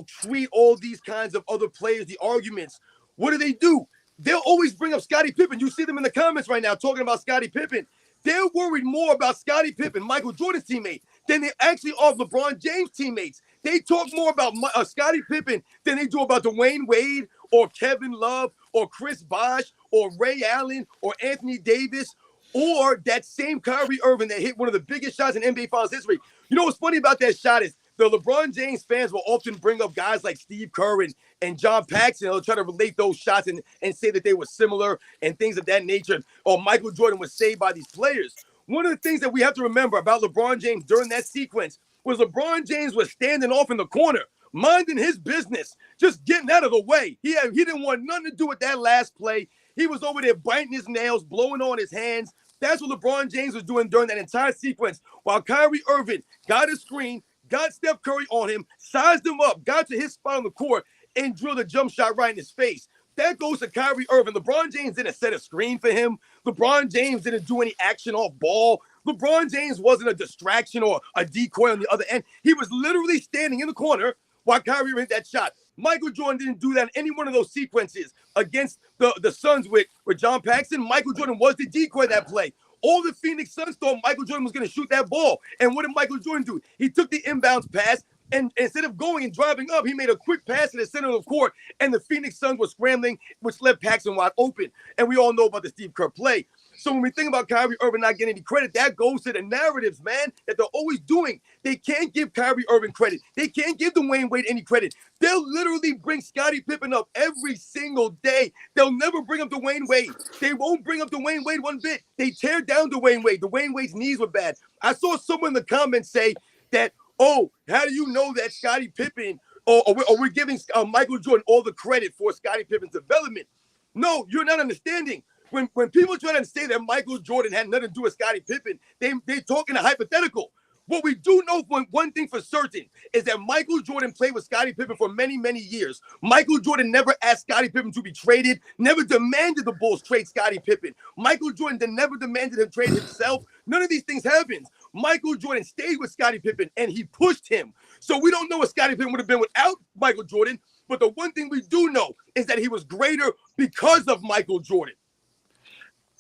treat all these kinds of other players, the arguments. What do? They'll always bring up Scottie Pippen. You see them in the comments right now talking about Scottie Pippen. They're worried more about Scottie Pippen, Michael Jordan's teammate, than they actually are LeBron James' teammates. They talk more about Scottie Pippen than they do about Dwayne Wade or Kevin Love or Chris Bosh or Ray Allen or Anthony Davis or that same Kyrie Irving that hit one of the biggest shots in NBA Finals history. You know what's funny about that shot is the LeBron James fans will often bring up guys like Steve Kerr and John Paxson. They'll try to relate those shots and say that they were similar and things of that nature. Or Michael Jordan was saved by these players. One of the things that we have to remember about LeBron James during that sequence was LeBron James was standing off in the corner, minding his business, just getting out of the way. He didn't want nothing to do with that last play. He was over there biting his nails, blowing on his hands. That's what LeBron James was doing during that entire sequence. While Kyrie Irving got a screen, got Steph Curry on him, sized him up, got to his spot on the court, and drilled a jump shot right in his face. That goes to Kyrie Irving. LeBron James didn't set a screen for him. LeBron James didn't do any action off ball. LeBron James wasn't a distraction or a decoy on the other end. He was literally standing in the corner while Kyrie hit that shot. Michael Jordan didn't do that in any one of those sequences against the Suns with John Paxson. Michael Jordan was the decoy that play. All the Phoenix Suns thought Michael Jordan was going to shoot that ball. And what did Michael Jordan do? He took the inbounds pass, and instead of going and driving up, he made a quick pass to the center of the court, and the Phoenix Suns were scrambling, which left Paxson wide open. And we all know about the Steve Kerr play. So when we think about Kyrie Irving not getting any credit, that goes to the narratives, man, that they're always doing. They can't give Kyrie Irving credit. They can't give Dwayne Wade any credit. They'll literally bring Scottie Pippen up every single day. They'll never bring up Dwayne Wade. They won't bring up Dwayne Wade one bit. They tear down Dwayne Wade. Dwayne Wade's knees were bad. I saw someone in the comments say that, oh, how do you know that Scottie Pippen or we're giving Michael Jordan all the credit for Scottie Pippen's development? No, you're not understanding. When people try to say that Michael Jordan had nothing to do with Scottie Pippen, they talk in a hypothetical. What we do know one thing for certain is that Michael Jordan played with Scottie Pippen for many, many years. Michael Jordan never asked Scottie Pippen to be traded, never demanded the Bulls trade Scottie Pippen. Michael Jordan never demanded him trade himself. None of these things happened. Michael Jordan stayed with Scottie Pippen and he pushed him. So we don't know what Scottie Pippen would have been without Michael Jordan. But the one thing we do know is that he was greater because of Michael Jordan.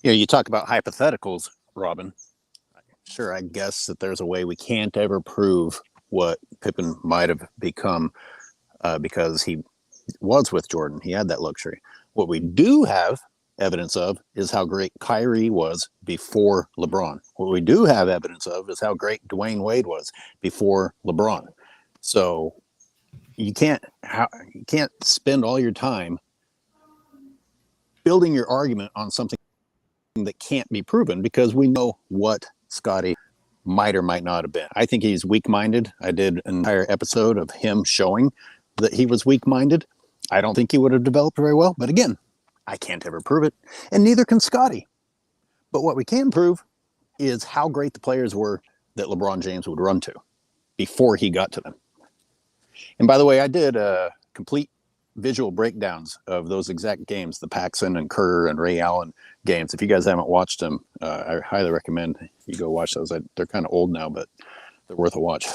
Yeah, you talk about hypotheticals, Robin. Sure, I guess that there's a way we can't ever prove what Pippen might have become because he was with Jordan. He had that luxury. What we do have evidence of is how great Kyrie was before LeBron. What we do have evidence of is how great Dwayne Wade was before LeBron. So you can't spend all your time building your argument on something that can't be proven because we know what Scottie might or might not have been. I think he's weak-minded. I did an entire episode of him showing that he was weak-minded. I don't think he would have developed very well, but again, I can't ever prove it, and neither can Scottie. But what we can prove is how great the players were that LeBron James would run to before he got to them. And by the way, I did complete visual breakdowns of those exact games, the Paxson and Kerr and Ray Allen games. If you guys haven't watched them, I highly recommend you go watch those. They're kind of old now, but they're worth a watch.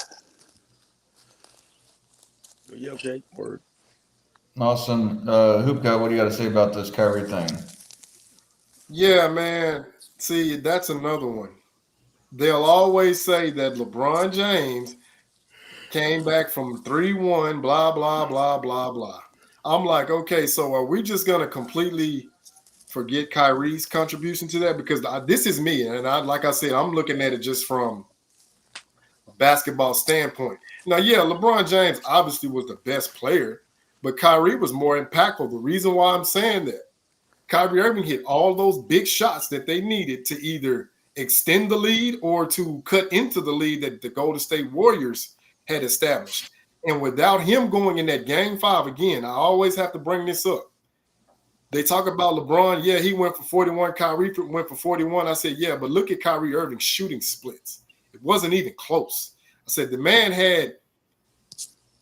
Yeah, okay, word. Awesome. Hoop guy, what do you got to say about this Kyrie thing? Yeah, man. See, that's another one. They'll always say that LeBron James came back from 3-1, blah, blah, blah, blah, blah. I'm like, okay, so are we just going to completely forget Kyrie's contribution to that? Because this is me. And like I said, I'm looking at it just from a basketball standpoint. Now, yeah, LeBron James obviously was the best player, but Kyrie was more impactful. The reason why I'm saying that, Kyrie Irving hit all those big shots that they needed to either extend the lead or to cut into the lead that the Golden State Warriors had established. And without him going in that game 5, again, I always have to bring this up. They talk about LeBron. Yeah, he went for 41. Kyrie went for 41. I said, yeah, but look at Kyrie Irving's shooting splits. It wasn't even close. I said, the man had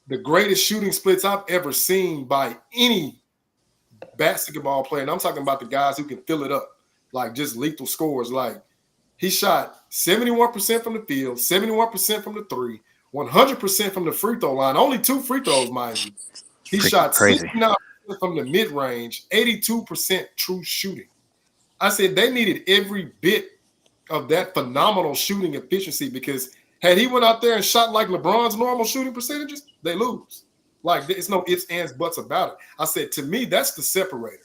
the greatest shooting splits I've ever seen by any basketball player. And I'm talking about the guys who can fill it up, like just lethal scores. Like he shot 71% from the field, 71% from the three, 100% from the free throw line. Only 2 free throws, mind you. He shot 69% from the mid-range, 82% true shooting. I said they needed every bit of that phenomenal shooting efficiency because had he went out there and shot like LeBron's normal shooting percentages, they lose. Like there's no ifs, ands, buts about it. I said, to me, that's the separator.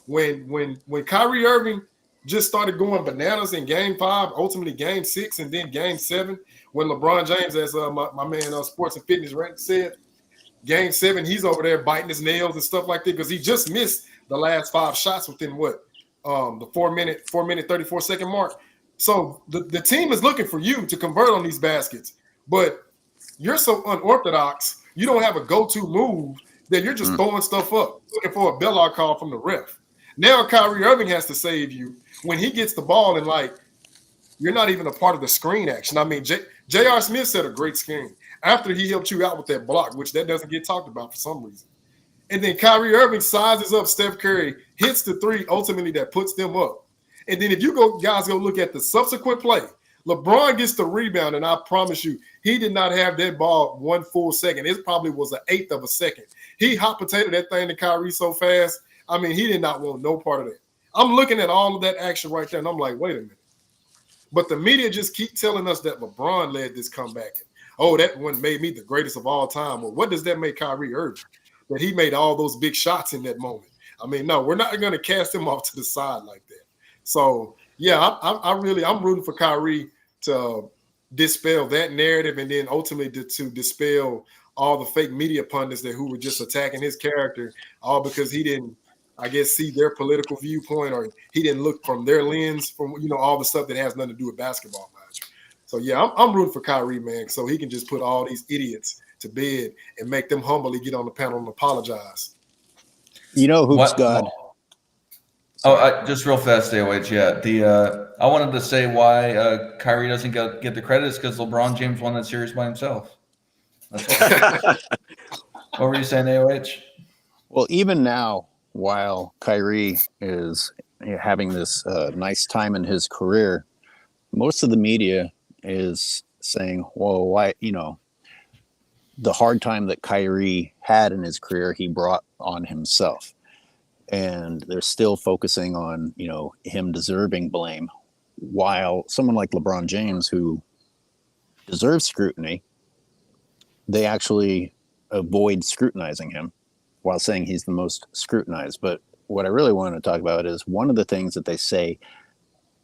When Kyrie Irving just started going bananas in game 5, ultimately game 6, and then game 7, when LeBron James, as my man Sports and Fitness Rank said, game 7, he's over there biting his nails and stuff like that because he just missed the last 5 shots within the 4 minute 34-second mark. So the team is looking for you to convert on these baskets, but you're so unorthodox. You don't have a go-to move that you're just throwing stuff up, looking for a bailout call from the ref. Now Kyrie Irving has to save you when he gets the ball and like you're not even a part of the screen action. I mean, J.R. Smith said a great screen after he helped you out with that block, which that doesn't get talked about for some reason. And then Kyrie Irving sizes up Steph Curry, hits the 3 ultimately that puts them up. And then if you guys go look at the subsequent play, LeBron gets the rebound, and I promise you, he did not have that ball 1 full second. It probably was an 1/8 of a second. He hot potato that thing to Kyrie so fast. I mean, he did not want no part of that. I'm looking at all of that action right there, and I'm like, wait a minute. But the media just keep telling us that LeBron led this comeback. Oh, that one made me the greatest of all time. Well, what does that make Kyrie Irving? That he made all those big shots in that moment. I mean, no, we're not going to cast him off to the side like that. So, yeah, I'm rooting for Kyrie to dispel that narrative and then ultimately to dispel all the fake media pundits who were just attacking his character, all because he didn't, I guess, see their political viewpoint or he didn't look from their lens from, all the stuff that has nothing to do with basketball. So, yeah, I'm rooting for Kyrie, man, so he can just put all these idiots to bed and make them humbly get on the panel and apologize. Who's God? Just real fast, DOH. Yeah, I wanted to say why Kyrie doesn't get the credit is because LeBron James won that series by himself. That's all. What were you saying, AOH? Well, even now, while Kyrie is having this nice time in his career, most of the media is saying, well, why, the hard time that Kyrie had in his career, he brought on himself. And they're still focusing on, him deserving blame, while someone like LeBron James, who deserves scrutiny, they actually avoid scrutinizing him while saying he's the most scrutinized. But what I really want to talk about is one of the things that they say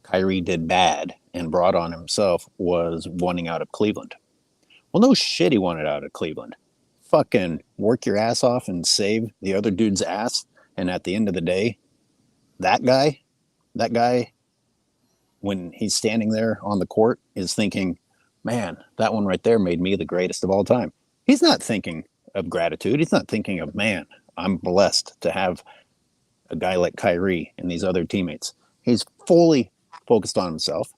Kyrie did bad and brought on himself was wanting out of Cleveland. Well, no shit, he wanted out of Cleveland. Fucking work your ass off and save the other dude's ass. And at the end of the day, that guy, when he's standing there on the court, is thinking, man, that one right there made me the greatest of all time. He's not thinking of gratitude. He's not thinking of, man, I'm blessed to have a guy like Kyrie and these other teammates. He's fully focused on himself.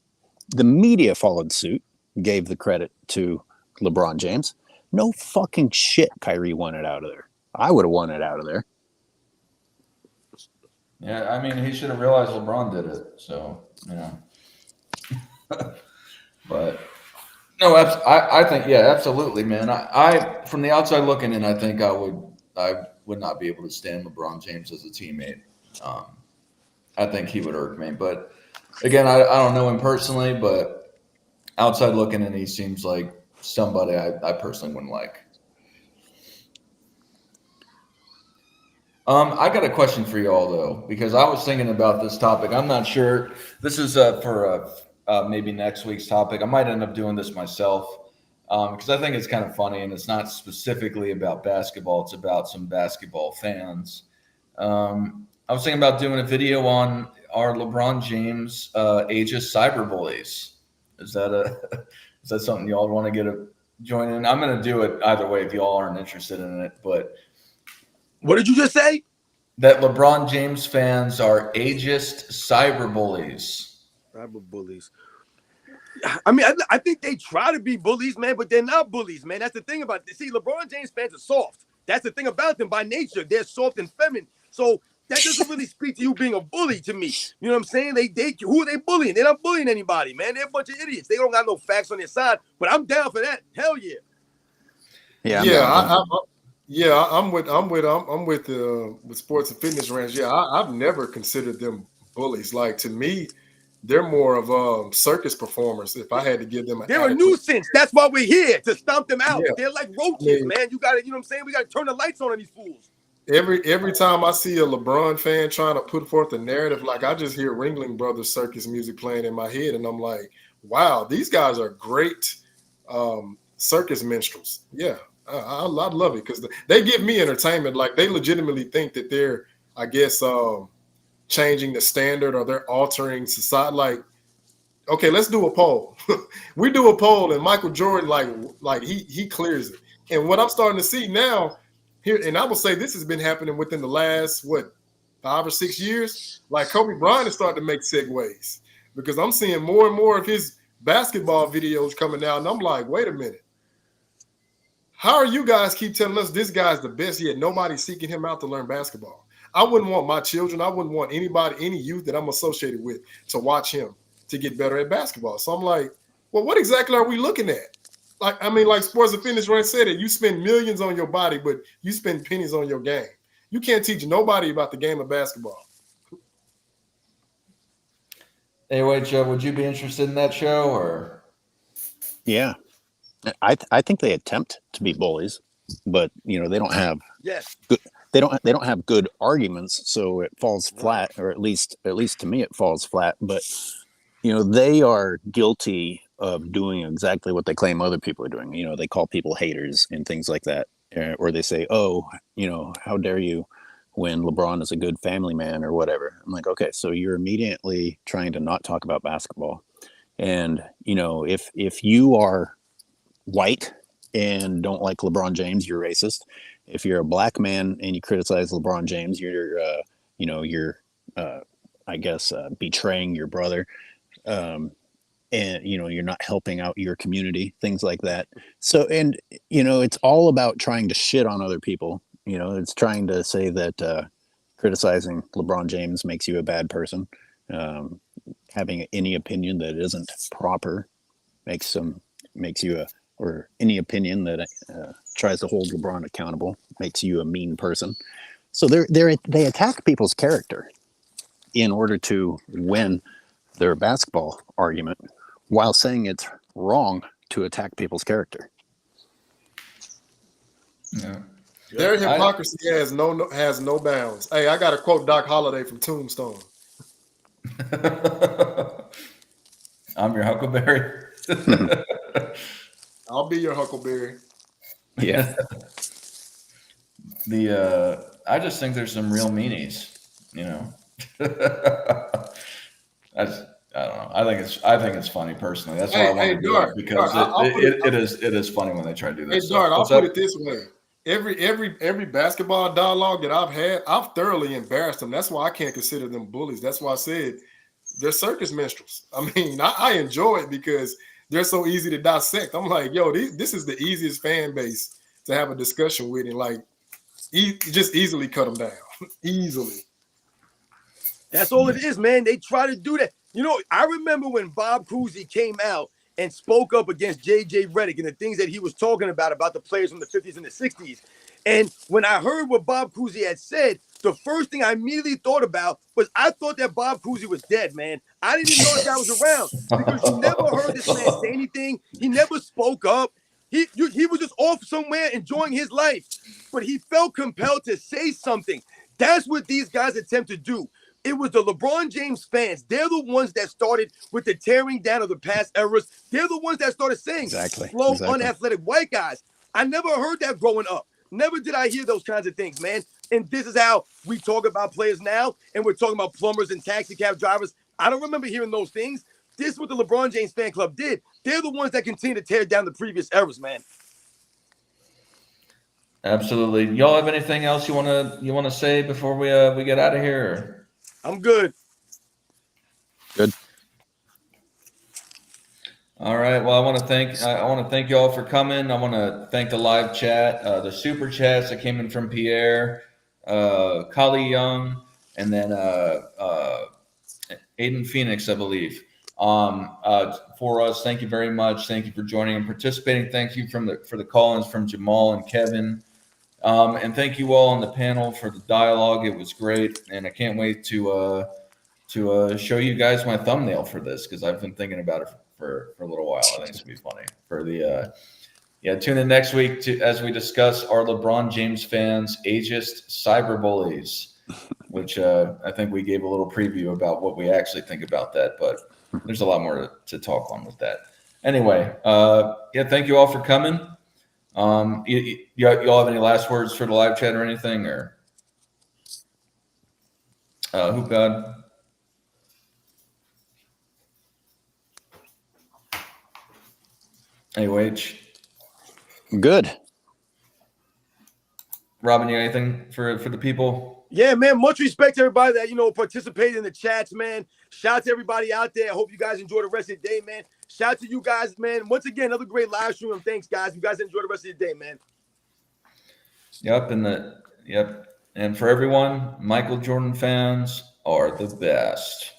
The media followed suit, gave the credit to LeBron James. No fucking shit Kyrie wanted out of there. I would have wanted out of there. Yeah, I mean, he should have realized LeBron did it. So, but no, I think, yeah, absolutely, man. I from the outside looking in, I think I would not be able to stand LeBron James as a teammate. I think he would irk me. But again, I don't know him personally, but outside looking in, he seems like somebody I personally wouldn't like. I got a question for you all, though, because I was thinking about this topic. I'm not sure. This is for maybe next week's topic. I might end up doing this myself because I think it's kind of funny, and it's not specifically about basketball. It's about some basketball fans. I was thinking about doing a video on our LeBron James ageist cyberbullies. Is that something y'all want to join in? I'm going to do it either way if y'all aren't interested in it, but. What did you just say? That LeBron James fans are ageist cyberbullies. Cyberbullies. I mean, I think they try to be bullies, man, but they're not bullies, man. That's the thing about it. See, LeBron James fans are soft. That's the thing about them by nature. They're soft and feminine. So that doesn't really speak to you being a bully to me. You know what I'm saying? Who are they bullying? They're not bullying anybody, man. They're a bunch of idiots. They don't got no facts on their side, but I'm down for that. Hell yeah. Yeah, I'm with sports and fitness rants. Yeah, I've never considered them bullies. Like, to me, they're more of circus performers. If I had to give them they're a nuisance. That's why we're here, to stomp them out. Yeah. They're like roaches, man. You got to, you know what I'm saying? We got to turn the lights on these fools. Every time I see a LeBron fan trying to put forth a narrative, like, I just hear Ringling Brothers circus music playing in my head, and I'm like, wow, these guys are great circus minstrels. Yeah. I love it because they give me entertainment. Like, they legitimately think that they're, I guess, changing the standard, or they're altering society. Like, okay, let's do a poll. We do a poll, and Michael Jordan, like he clears it. And what I'm starting to see now here, and I will say this has been happening within the last 5 or 6 years. Like, Kobe Bryant is starting to make segues because I'm seeing more and more of his basketball videos coming out, and I'm like, wait a minute. How are you guys keep telling us this guy's the best, yet nobody's seeking him out to learn basketball? I wouldn't want my children, I wouldn't want anybody, any youth that I'm associated with, to watch him to get better at basketball. So I'm like, well, what exactly are we looking at? Like, I mean, like Sports and Fitness Rant said it, you spend millions on your body, but you spend pennies on your game. You can't teach nobody about the game of basketball. Anyway, Joe, would you be interested in that show, or? Yeah. I think they attempt to be bullies, but they don't have good, they don't have good arguments, so it falls flat, or at least to me it falls flat. But they are guilty of doing exactly what they claim other people are doing. They call people haters and things like that, or they say, oh, how dare you, when LeBron is a good family man or whatever. I'm like, okay, so you're immediately trying to not talk about basketball, and if you are white and don't like LeBron James, you're racist. If you're a black man and you criticize LeBron James, you're I guess betraying your brother, and you're not helping out your community, things like that. So, and it's all about trying to shit on other people. It's trying to say that criticizing LeBron James makes you a bad person. Having any opinion that isn't proper makes you or any opinion that tries to hold LeBron accountable makes you a mean person. So they attack people's character in order to win their basketball argument, while saying it's wrong to attack people's character. Yeah. Their hypocrisy has no bounds. Hey, I got to quote Doc Holliday from Tombstone. I'm your Huckleberry. I'll be your Huckleberry. Yeah. I just think there's some real meanies, you know. I don't know. I think it's funny personally. That's why I want to do it, because it is funny when they try to do this. Hey, Dart, I'll put it this way. Every basketball dialogue that I've had, I've thoroughly embarrassed them. That's why I can't consider them bullies. That's why I said they're circus minstrels. I mean, I enjoy it because they're so easy to dissect. I'm like, yo, this is the easiest fan base to have a discussion with, and like, just easily cut them down. Easily. That's all it is, man. They try to do that. You know, I remember when Bob Cousy came out and spoke up against J.J. Redick and the things that he was talking about the players from the 50s and the 60s. And when I heard what Bob Cousy had said, the first thing I immediately thought about was I thought that Bob Cousy was dead, man. I didn't even know that guy was around, because you never heard this man say anything. He never spoke up. He was just off somewhere enjoying his life, but he felt compelled to say something. That's what these guys attempt to do. It was the LeBron James fans. They're the ones that started with the tearing down of the past eras. They're the ones that started saying slow, unathletic white guys. I never heard that growing up. Never did I hear those kinds of things, man. And this is how we talk about players now, and we're talking about plumbers and taxi cab drivers. I don't remember hearing those things. This is what the LeBron James fan club did. They're the ones that continue to tear down the previous eras, man. Absolutely. Y'all have anything else you wanna say before we get out of here? I'm good. Good. All right. Well, I want to thank you all for coming. I want to thank the live chat, the super chats that came in from Pierre, Kali Young, and then Aiden Phoenix, I believe. For us, thank you very much. Thank you for joining and participating. Thank you for the call-ins from Jamal and Kevin. And thank you all on the panel for the dialogue. It was great, and I can't wait to show you guys my thumbnail for this, because I've been thinking about it for a little while. I think it's gonna be funny. For the tune in next week as we discuss our LeBron James fans' ageist cyberbullies, which I think we gave a little preview about what we actually think about that, but there's a lot more to talk on with that. Anyway, thank you all for coming. You all have any last words for the live chat or anything, or Hoop God? AOH? Good. Robin, you got anything for the people? Yeah, man. Much respect to everybody that, participated in the chats, man. Shout out to everybody out there. I hope you guys enjoy the rest of the day, man. Shout out to you guys, man. Once again, another great live stream. And thanks, guys. You guys enjoy the rest of the day, man. Yep. And for everyone, Michael Jordan fans are the best.